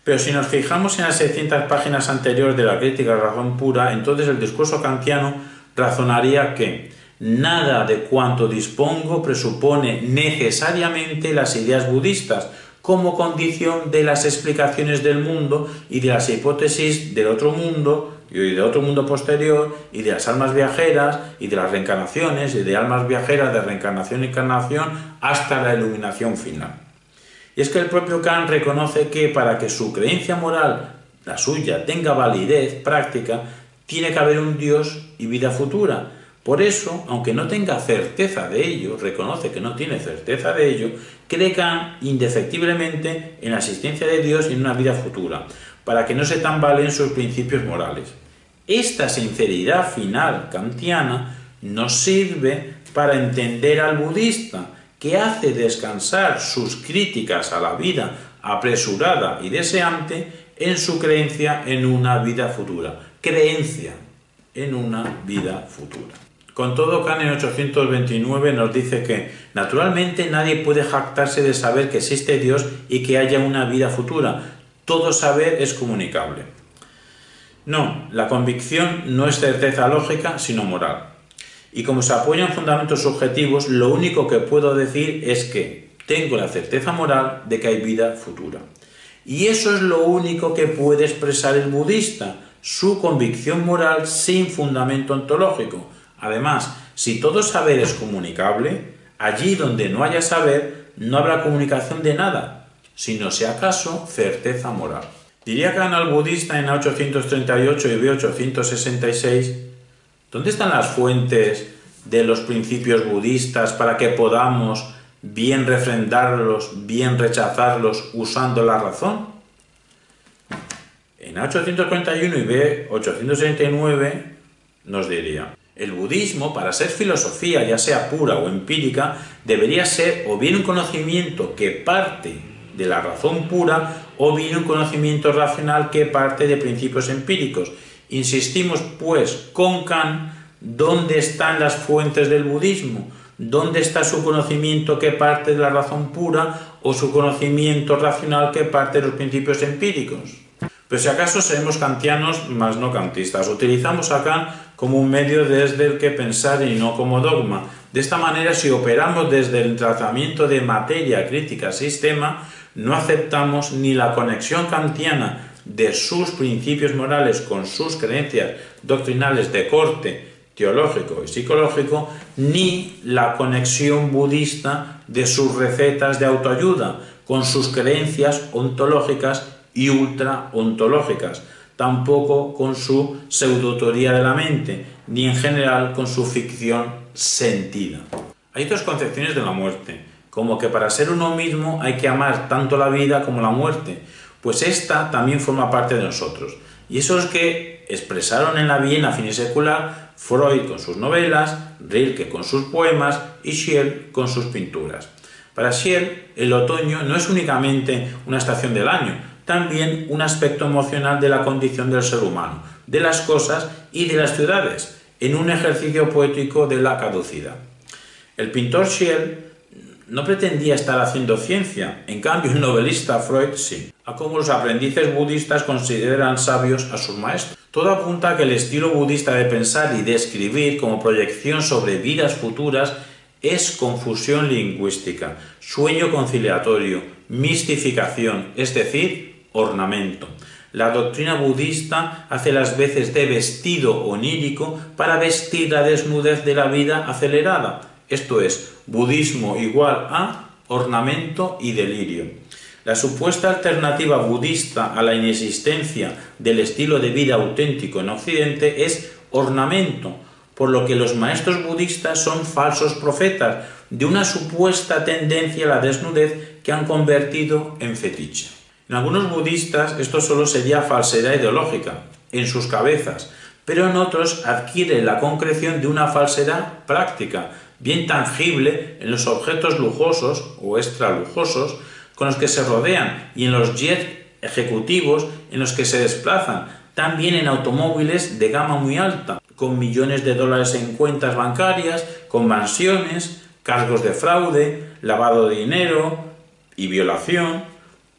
Pero si nos fijamos en las 600 páginas anteriores de la crítica a la razón pura, entonces el discurso kantiano razonaría que nada de cuanto dispongo presupone necesariamente las ideas budistas como condición de las explicaciones del mundo y de las hipótesis del otro mundo y de otro mundo posterior y de las almas viajeras y de las reencarnaciones y de almas viajeras de reencarnación y encarnación hasta la iluminación final. Y es que el propio Kant reconoce que para que su creencia moral, la suya, tenga validez práctica, tiene que haber un Dios y vida futura. Por eso, aunque no tenga certeza de ello, reconoce que no tiene certeza de ello, cree Kant indefectiblemente en la existencia de Dios y en una vida futura, para que no se tambaleen sus principios morales. Esta sinceridad final kantiana nos sirve para entender al budista, que hace descansar sus críticas a la vida apresurada y deseante en su creencia en una vida futura. Creencia en una vida futura. Con todo, Khan en 829 nos dice que naturalmente nadie puede jactarse de saber que existe Dios y que haya una vida futura. Todo saber es comunicable. No, la convicción no es certeza lógica, sino moral. Y como se apoya en fundamentos subjetivos, lo único que puedo decir es que tengo la certeza moral de que hay vida futura. Y eso es lo único que puede expresar el budista, su convicción moral sin fundamento ontológico. Además, si todo saber es comunicable, allí donde no haya saber, no habrá comunicación de nada, sino si acaso certeza moral. Diría Khan al budista en A838 y B866, ¿dónde están las fuentes de los principios budistas para que podamos bien refrendarlos, bien rechazarlos usando la razón? En A841 y B869 nos diría: el budismo, para ser filosofía, ya sea pura o empírica, debería ser o bien un conocimiento que parte de la razón pura o bien un conocimiento racional que parte de principios empíricos. Insistimos, pues, con Khan, ¿dónde están las fuentes del budismo? ¿Dónde está su conocimiento que parte de la razón pura o su conocimiento racional que parte de los principios empíricos? Pero si acaso seremos kantianos, mas no kantistas. Utilizamos a Khan como un medio desde el que pensar y no como dogma. De esta manera, si operamos desde el tratamiento de materia crítica sistema, no aceptamos ni la conexión kantiana de sus principios morales con sus creencias doctrinales de corte teológico y psicológico, ni la conexión budista de sus recetas de autoayuda con sus creencias ontológicas y ultra-ontológicas, tampoco con su pseudoteoría de la mente, ni en general con su ficción sentida. Hay dos concepciones de la muerte, como que para ser uno mismo hay que amar tanto la vida como la muerte, pues esta también forma parte de nosotros. Y eso es que expresaron en la Viena finisecular Freud con sus novelas, Rilke con sus poemas y Schiele con sus pinturas. Para Schiele, el otoño no es únicamente una estación del año, también un aspecto emocional de la condición del ser humano, de las cosas y de las ciudades, en un ejercicio poético de la caducidad. El pintor Schiele no pretendía estar haciendo ciencia, en cambio el novelista Freud sí, a como los aprendices budistas consideran sabios a sus maestros. Todo apunta a que el estilo budista de pensar y de escribir como proyección sobre vidas futuras es confusión lingüística, sueño conciliatorio, mistificación, es decir, ornamento. La doctrina budista hace las veces de vestido onírico para vestir la desnudez de la vida acelerada. Esto es, budismo igual a ornamento y delirio. La supuesta alternativa budista a la inexistencia del estilo de vida auténtico en Occidente es ornamento, por lo que los maestros budistas son falsos profetas de una supuesta tendencia a la desnudez que han convertido en fetiche. En algunos budistas esto solo sería falsedad ideológica, en sus cabezas, pero en otros adquiere la concreción de una falsedad práctica, bien tangible en los objetos lujosos o extralujosos con los que se rodean y en los jets ejecutivos en los que se desplazan, también en automóviles de gama muy alta, con millones de dólares en cuentas bancarias, con mansiones, cargos de fraude, lavado de dinero y violación,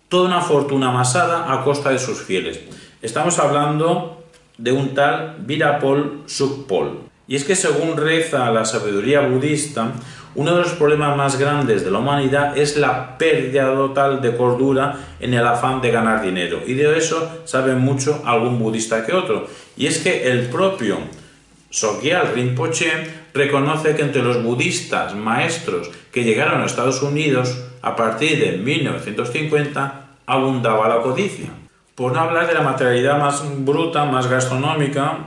toda una fortuna amasada a costa de sus fieles. Estamos hablando de un tal Virapol Sukpol. Y es que según reza la sabiduría budista, uno de los problemas más grandes de la humanidad es la pérdida total de cordura en el afán de ganar dinero. Y de eso sabe mucho algún budista que otro. Y es que el propio Sogyal Rinpoche reconoce que entre los budistas maestros que llegaron a Estados Unidos a partir de 1950 abundaba la codicia. Por no hablar de la materialidad más bruta, más gastronómica,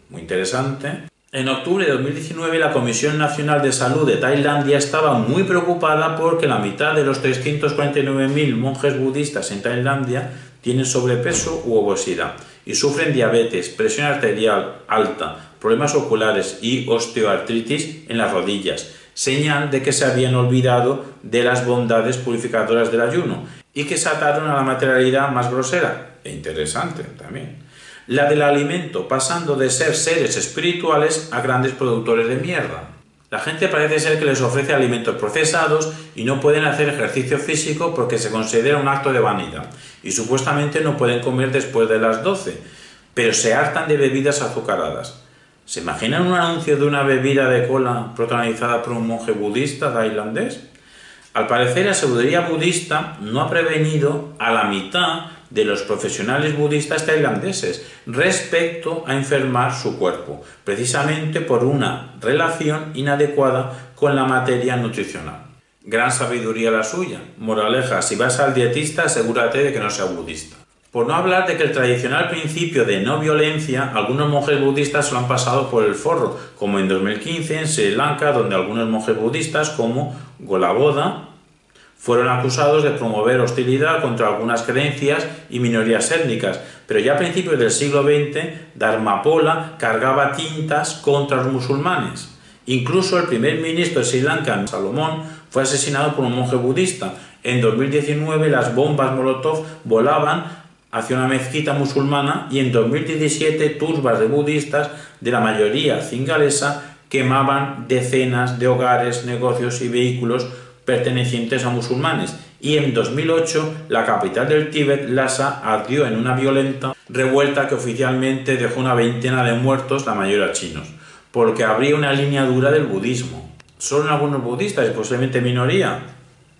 muy interesante. En octubre de 2019 la Comisión Nacional de Salud de Tailandia estaba muy preocupada porque la mitad de los 349.000 monjes budistas en Tailandia tienen sobrepeso u obesidad. y sufren diabetes, presión arterial alta, problemas oculares y osteoartritis en las rodillas, señal de que se habían olvidado de las bondades purificadoras del ayuno y que se ataron a la materialidad más grosera e interesante también, la del alimento, pasando de ser seres espirituales a grandes productores de mierda. La gente parece ser que les ofrece alimentos procesados y no pueden hacer ejercicio físico porque se considera un acto de vanidad y supuestamente no pueden comer después de las 12, pero se hartan de bebidas azucaradas. ¿Se imaginan un anuncio de una bebida de cola protagonizada por un monje budista tailandés? Al parecer, la sabiduría budista no ha prevenido a la mitad de los profesionales budistas tailandeses respecto a enfermar su cuerpo, precisamente por una relación inadecuada con la materia nutricional. Gran sabiduría la suya. Moraleja, si vas al dietista, asegúrate de que no sea budista. Por no hablar de que el tradicional principio de no violencia, algunos monjes budistas lo han pasado por el forro, como en 2015 en Sri Lanka, donde algunos monjes budistas como Golaboda fueron acusados de promover hostilidad contra algunas creencias y minorías étnicas, pero ya a principios del siglo XX, Dharmapola cargaba tintas contra los musulmanes. Incluso el primer ministro de Sri Lanka, Salomón, fue asesinado por un monje budista. En 2019 las bombas Molotov volaban hacia una mezquita musulmana y en 2017 turbas de budistas de la mayoría cingalesa quemaban decenas de hogares, negocios y vehículos pertenecientes a musulmanes, y en 2008 la capital del Tíbet, Lhasa, ardió en una violenta revuelta que oficialmente dejó una veintena de muertos, la mayoría chinos, porque habría una línea dura del budismo. Solo en algunos budistas, y posiblemente minoría,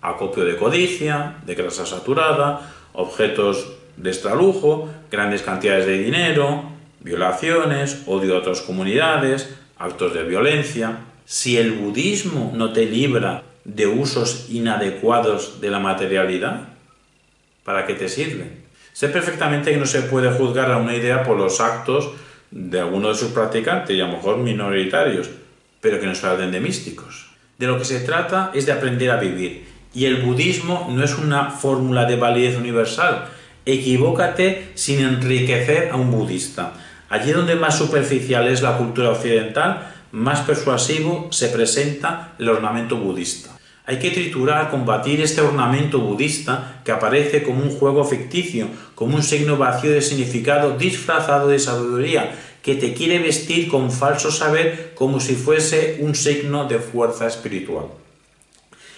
acopio de codicia, de grasa saturada, objetos de extralujo, grandes cantidades de dinero, violaciones, odio a otras comunidades, actos de violencia. Si el budismo no te libra de usos inadecuados de la materialidad, ¿para qué te sirve? Sé perfectamente que no se puede juzgar a una idea por los actos de algunos de sus practicantes, y a lo mejor minoritarios, pero que no se hablen de místicos. De lo que se trata es de aprender a vivir, y el budismo no es una fórmula de validez universal. Equivócate sin enriquecer a un budista. Allí donde más superficial es la cultura occidental, más persuasivo se presenta el ornamento budista. Hay que triturar, combatir este ornamento budista que aparece como un juego ficticio, como un signo vacío de significado disfrazado de sabiduría, que te quiere vestir con falso saber como si fuese un signo de fuerza espiritual.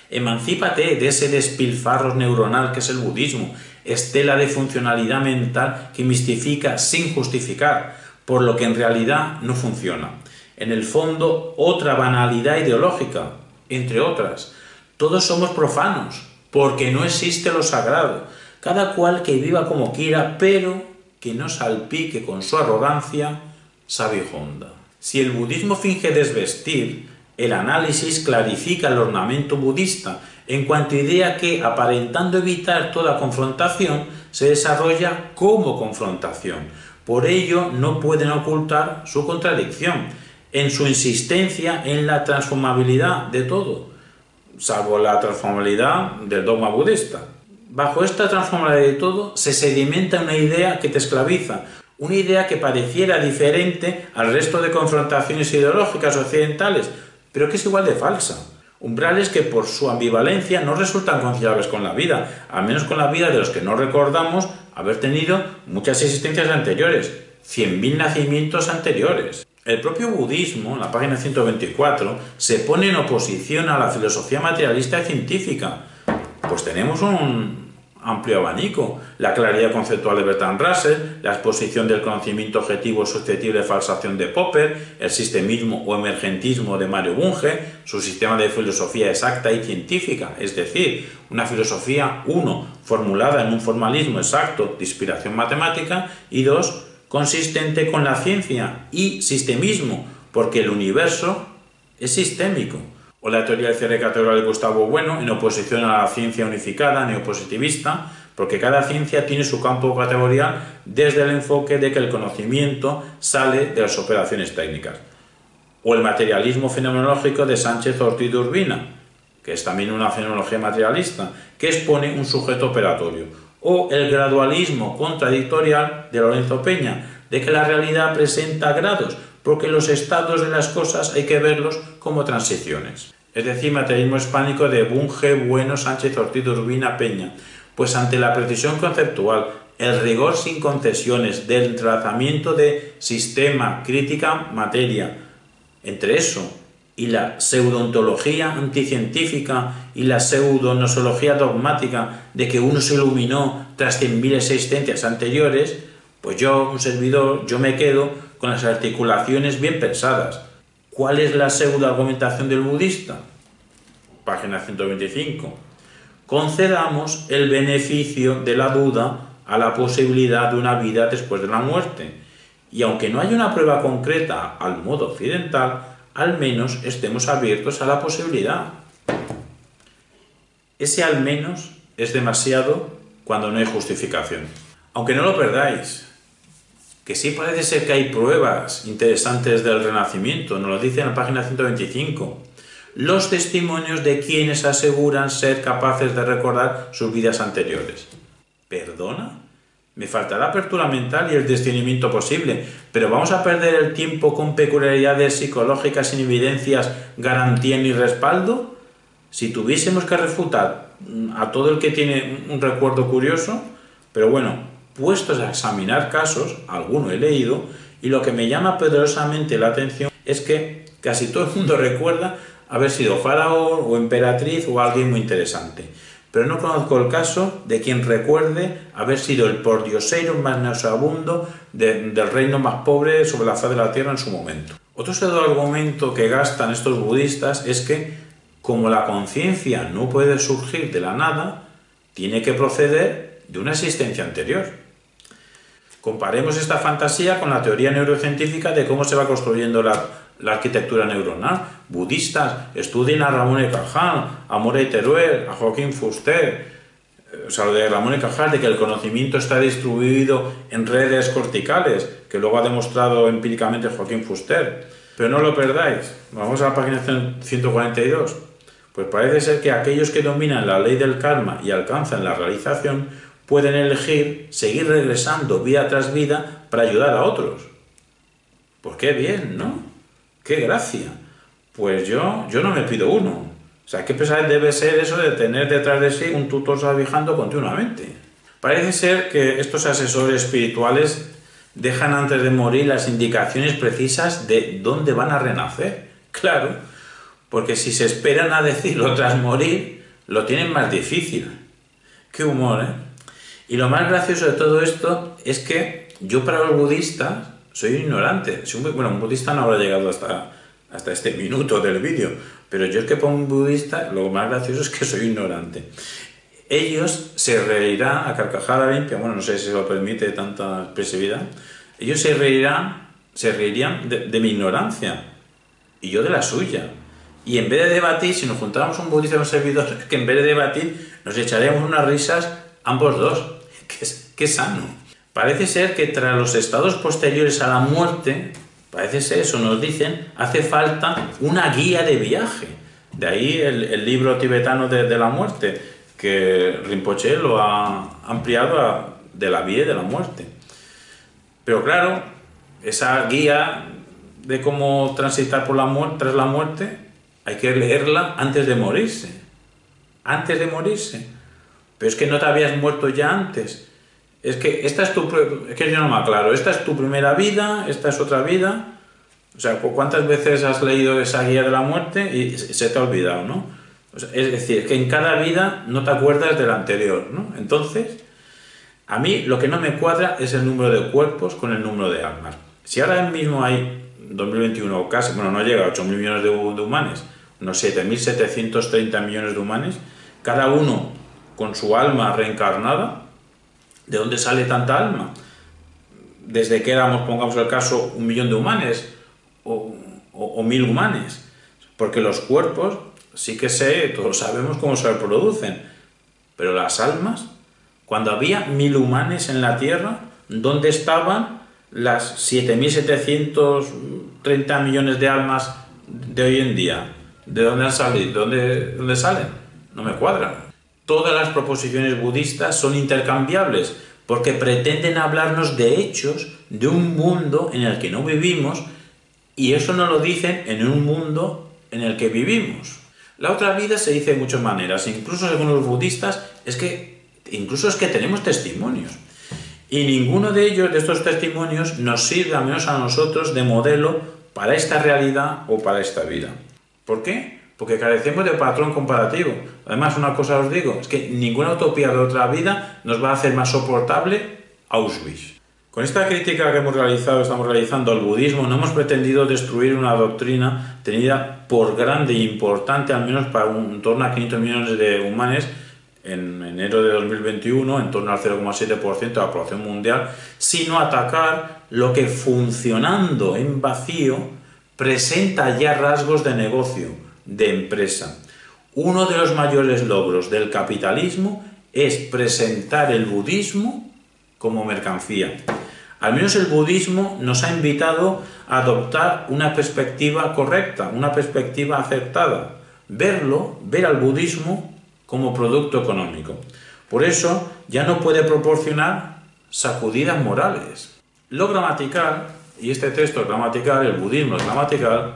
Emancípate de ese despilfarro neuronal que es el budismo, estela de funcionalidad mental que mistifica sin justificar, por lo que en realidad no funciona. En el fondo, otra banalidad ideológica, entre otras. Todos somos profanos, porque no existe lo sagrado. Cada cual que viva como quiera, pero que no salpique con su arrogancia sabionda. Si el budismo finge desvestir, el análisis clarifica el ornamento budista en cuanto a idea que, aparentando evitar toda confrontación, se desarrolla como confrontación. Por ello, no pueden ocultar su contradicción en su insistencia en la transformabilidad de todo, salvo la transformabilidad del dogma budista. Bajo esta transformabilidad de todo se sedimenta una idea que te esclaviza, una idea que pareciera diferente al resto de confrontaciones ideológicas occidentales, pero que es igual de falsa. Umbrales que por su ambivalencia no resultan conciliables con la vida, al menos con la vida de los que no recordamos haber tenido muchas existencias anteriores, 100.000 nacimientos anteriores. El propio budismo, en la página 124, se pone en oposición a la filosofía materialista y científica. Pues tenemos un amplio abanico: la claridad conceptual de Bertrand Russell, la exposición del conocimiento objetivo susceptible de falsación de Popper, el sistemismo o emergentismo de Mario Bunge, su sistema de filosofía exacta y científica, es decir, una filosofía, 1, formulada en un formalismo exacto de inspiración matemática, y 2, consistente con la ciencia y sistemismo, porque el universo es sistémico. O la teoría del cierre categorial de Gustavo Bueno, en oposición a la ciencia unificada neopositivista, porque cada ciencia tiene su campo categorial desde el enfoque de que el conocimiento sale de las operaciones técnicas. O el materialismo fenomenológico de Sánchez Ortiz de Urbina, que es también una fenomenología materialista, que expone un sujeto operatorio. o el gradualismo contradictorial de Lorenzo Peña, de que la realidad presenta grados, porque los estados de las cosas hay que verlos como transiciones. Es decir, materialismo hispánico de Bunge, Bueno, Sánchez, Ortiz, Urbina, Peña. Pues ante la precisión conceptual, el rigor sin concesiones del entrelazamiento de sistema, crítica, materia, entre eso y la pseudoontología anticientífica y la pseudonosología dogmática de que uno se iluminó tras 100.000 existencias anteriores, pues yo, un servidor, yo me quedo con las articulaciones bien pensadas. ¿Cuál es la pseudoargumentación del budista? Página 125. Concedamos el beneficio de la duda a la posibilidad de una vida después de la muerte, y aunque no haya una prueba concreta al modo occidental, al menos estemos abiertos a la posibilidad. Ese al menos es demasiado cuando no hay justificación. Aunque no lo perdáis, que sí parece ser que hay pruebas interesantes del Renacimiento, nos lo dice en la página 125. Los testimonios de quienes aseguran ser capaces de recordar sus vidas anteriores. ¿Perdona? Me faltará apertura mental y el discernimiento posible, pero ¿vamos a perder el tiempo con peculiaridades psicológicas sin evidencias, garantía ni respaldo? Si tuviésemos que refutar a todo el que tiene un recuerdo curioso, pero bueno, puestos a examinar casos, alguno he leído, y lo que me llama poderosamente la atención es que casi todo el mundo recuerda haber sido faraón o emperatriz o alguien muy interesante. Pero no conozco el caso de quien recuerde haber sido el pordiosero más nauseabundo del reino más pobre sobre la faz de la tierra en su momento. Otro argumento que gastan estos budistas es que, como la conciencia no puede surgir de la nada, tiene que proceder de una existencia anterior. Comparemos esta fantasía con la teoría neurocientífica de cómo se va construyendo la arquitectura neuronal. Budistas estudien a Ramón y Cajal, a Morey Teruel, a Joaquín Fuster, o sea, lo de Ramón y Cajal, de que el conocimiento está distribuido en redes corticales, que luego ha demostrado empíricamente Joaquín Fuster. Pero no lo perdáis. Vamos a la página 142. Pues parece ser que aquellos que dominan la ley del karma y alcanzan la realización pueden elegir seguir regresando vida tras vida para ayudar a otros. Pues qué bien, ¿no? ¡Qué gracia! Pues yo no me pido uno. O sea, qué pesar debe ser eso de tener detrás de sí un tutor sabijando continuamente. Parece ser que estos asesores espirituales dejan antes de morir las indicaciones precisas de dónde van a renacer. Claro, porque si se esperan a decirlo tras morir, lo tienen más difícil. ¡Qué humor, eh! Y lo más gracioso de todo esto es que yo para los budistas soy ignorante. Bueno, un budista no habrá llegado hasta este minuto del vídeo, pero yo es que para un budista lo más gracioso es que soy ignorante. Ellos se reirán a carcajada limpia, bueno, no sé si se lo permite tanta expresividad, ellos se reirían de mi ignorancia y yo de la suya. Y en vez de debatir, si nos juntáramos un budista y un servidor, que en vez de debatir nos echaríamos unas risas ambos dos. ¡Qué sano! Parece ser que tras los estados posteriores a la muerte, parece ser, eso nos dicen, hace falta una guía de viaje. De ahí el libro tibetano de la muerte, que Rinpoche lo ha ampliado de la vida y de la muerte. Pero claro, esa guía de cómo transitar por tras la muerte, hay que leerla antes de morirse. Antes de morirse. Pero es que no te habías muerto ya antes. Es que es que yo no me aclaro. Esta es tu primera vida, esta es otra vida. O sea, ¿cuántas veces has leído esa guía de la muerte y se te ha olvidado, ¿no? O sea, es decir, que en cada vida no te acuerdas de la anterior, ¿no? Entonces, a mí lo que no me cuadra es el número de cuerpos con el número de almas. Si ahora mismo hay 2021 casi, bueno, no llega a 8.000 millones de humanos, unos 7.730 millones de humanos, cada uno con su alma reencarnada. ¿De dónde sale tanta alma? Desde que éramos, pongamos el caso, 1 millón de humanos o 1.000 humanos. Porque los cuerpos, sí que todos sabemos cómo se reproducen. Pero las almas, cuando había 1.000 humanos en la Tierra, ¿dónde estaban las 7.730 millones de almas de hoy en día? ¿De dónde han salido? ¿Dónde salen? No me cuadra. Todas las proposiciones budistas son intercambiables porque pretenden hablarnos de hechos de un mundo en el que no vivimos, y eso no lo dicen en un mundo en el que vivimos. La otra vida se dice de muchas maneras, incluso según los budistas, es que tenemos testimonios. Y ninguno de ellos, de estos testimonios, nos sirve, al menos a nosotros, de modelo para esta realidad o para esta vida. ¿Por qué? Porque carecemos de patrón comparativo. Además, una cosa os digo, es que ninguna utopía de otra vida nos va a hacer más soportable Auschwitz. Con esta crítica que estamos realizando al budismo, no hemos pretendido destruir una doctrina tenida por grande e importante, al menos para en torno a 500 millones de humanos, en enero de 2021, en torno al 0,7% de la población mundial, sino atacar lo que, funcionando en vacío, presenta ya rasgos de negocio, de empresa. Uno de los mayores logros del capitalismo es presentar el budismo como mercancía. Al menos el budismo nos ha invitado a adoptar una perspectiva correcta, una perspectiva acertada. Ver al budismo como producto económico. Por eso ya no puede proporcionar sacudidas morales. Lo gramatical, y este texto es gramatical, el budismo es gramatical,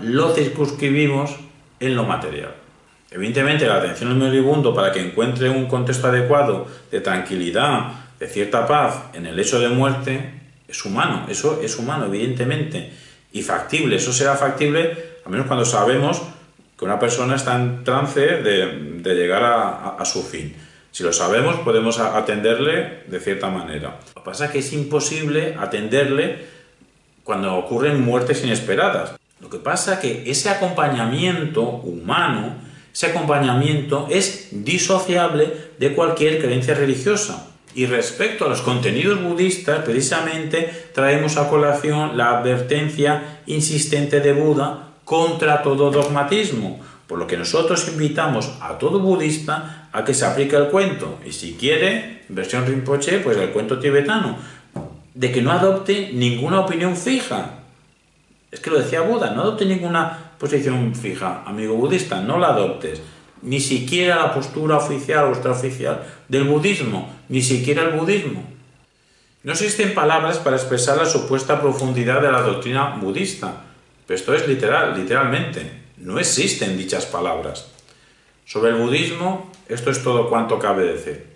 lo circunscribimos en lo material. Evidentemente, la atención al moribundo, para que encuentre un contexto adecuado de tranquilidad, de cierta paz en el hecho de muerte, es humano, eso es humano, evidentemente, y factible. Eso será factible, al menos cuando sabemos que una persona está en trance de llegar a su fin. Si lo sabemos, podemos atenderle de cierta manera. Lo que pasa es que es imposible atenderle cuando ocurren muertes inesperadas. Lo que pasa es que ese acompañamiento humano, ese acompañamiento es disociable de cualquier creencia religiosa. Y respecto a los contenidos budistas, precisamente traemos a colación la advertencia insistente de Buda contra todo dogmatismo, por lo que nosotros invitamos a todo budista a que se aplique el cuento, y si quiere, versión Rinpoche, pues el cuento tibetano, de que no adopte ninguna opinión fija. Es que lo decía Buda, no adopte ninguna posición fija, amigo budista, no la adoptes, ni siquiera la postura oficial o extraoficial del budismo, ni siquiera el budismo. No existen palabras para expresar la supuesta profundidad de la doctrina budista, pero esto es literalmente, no existen dichas palabras. Sobre el budismo, esto es todo cuanto cabe decir.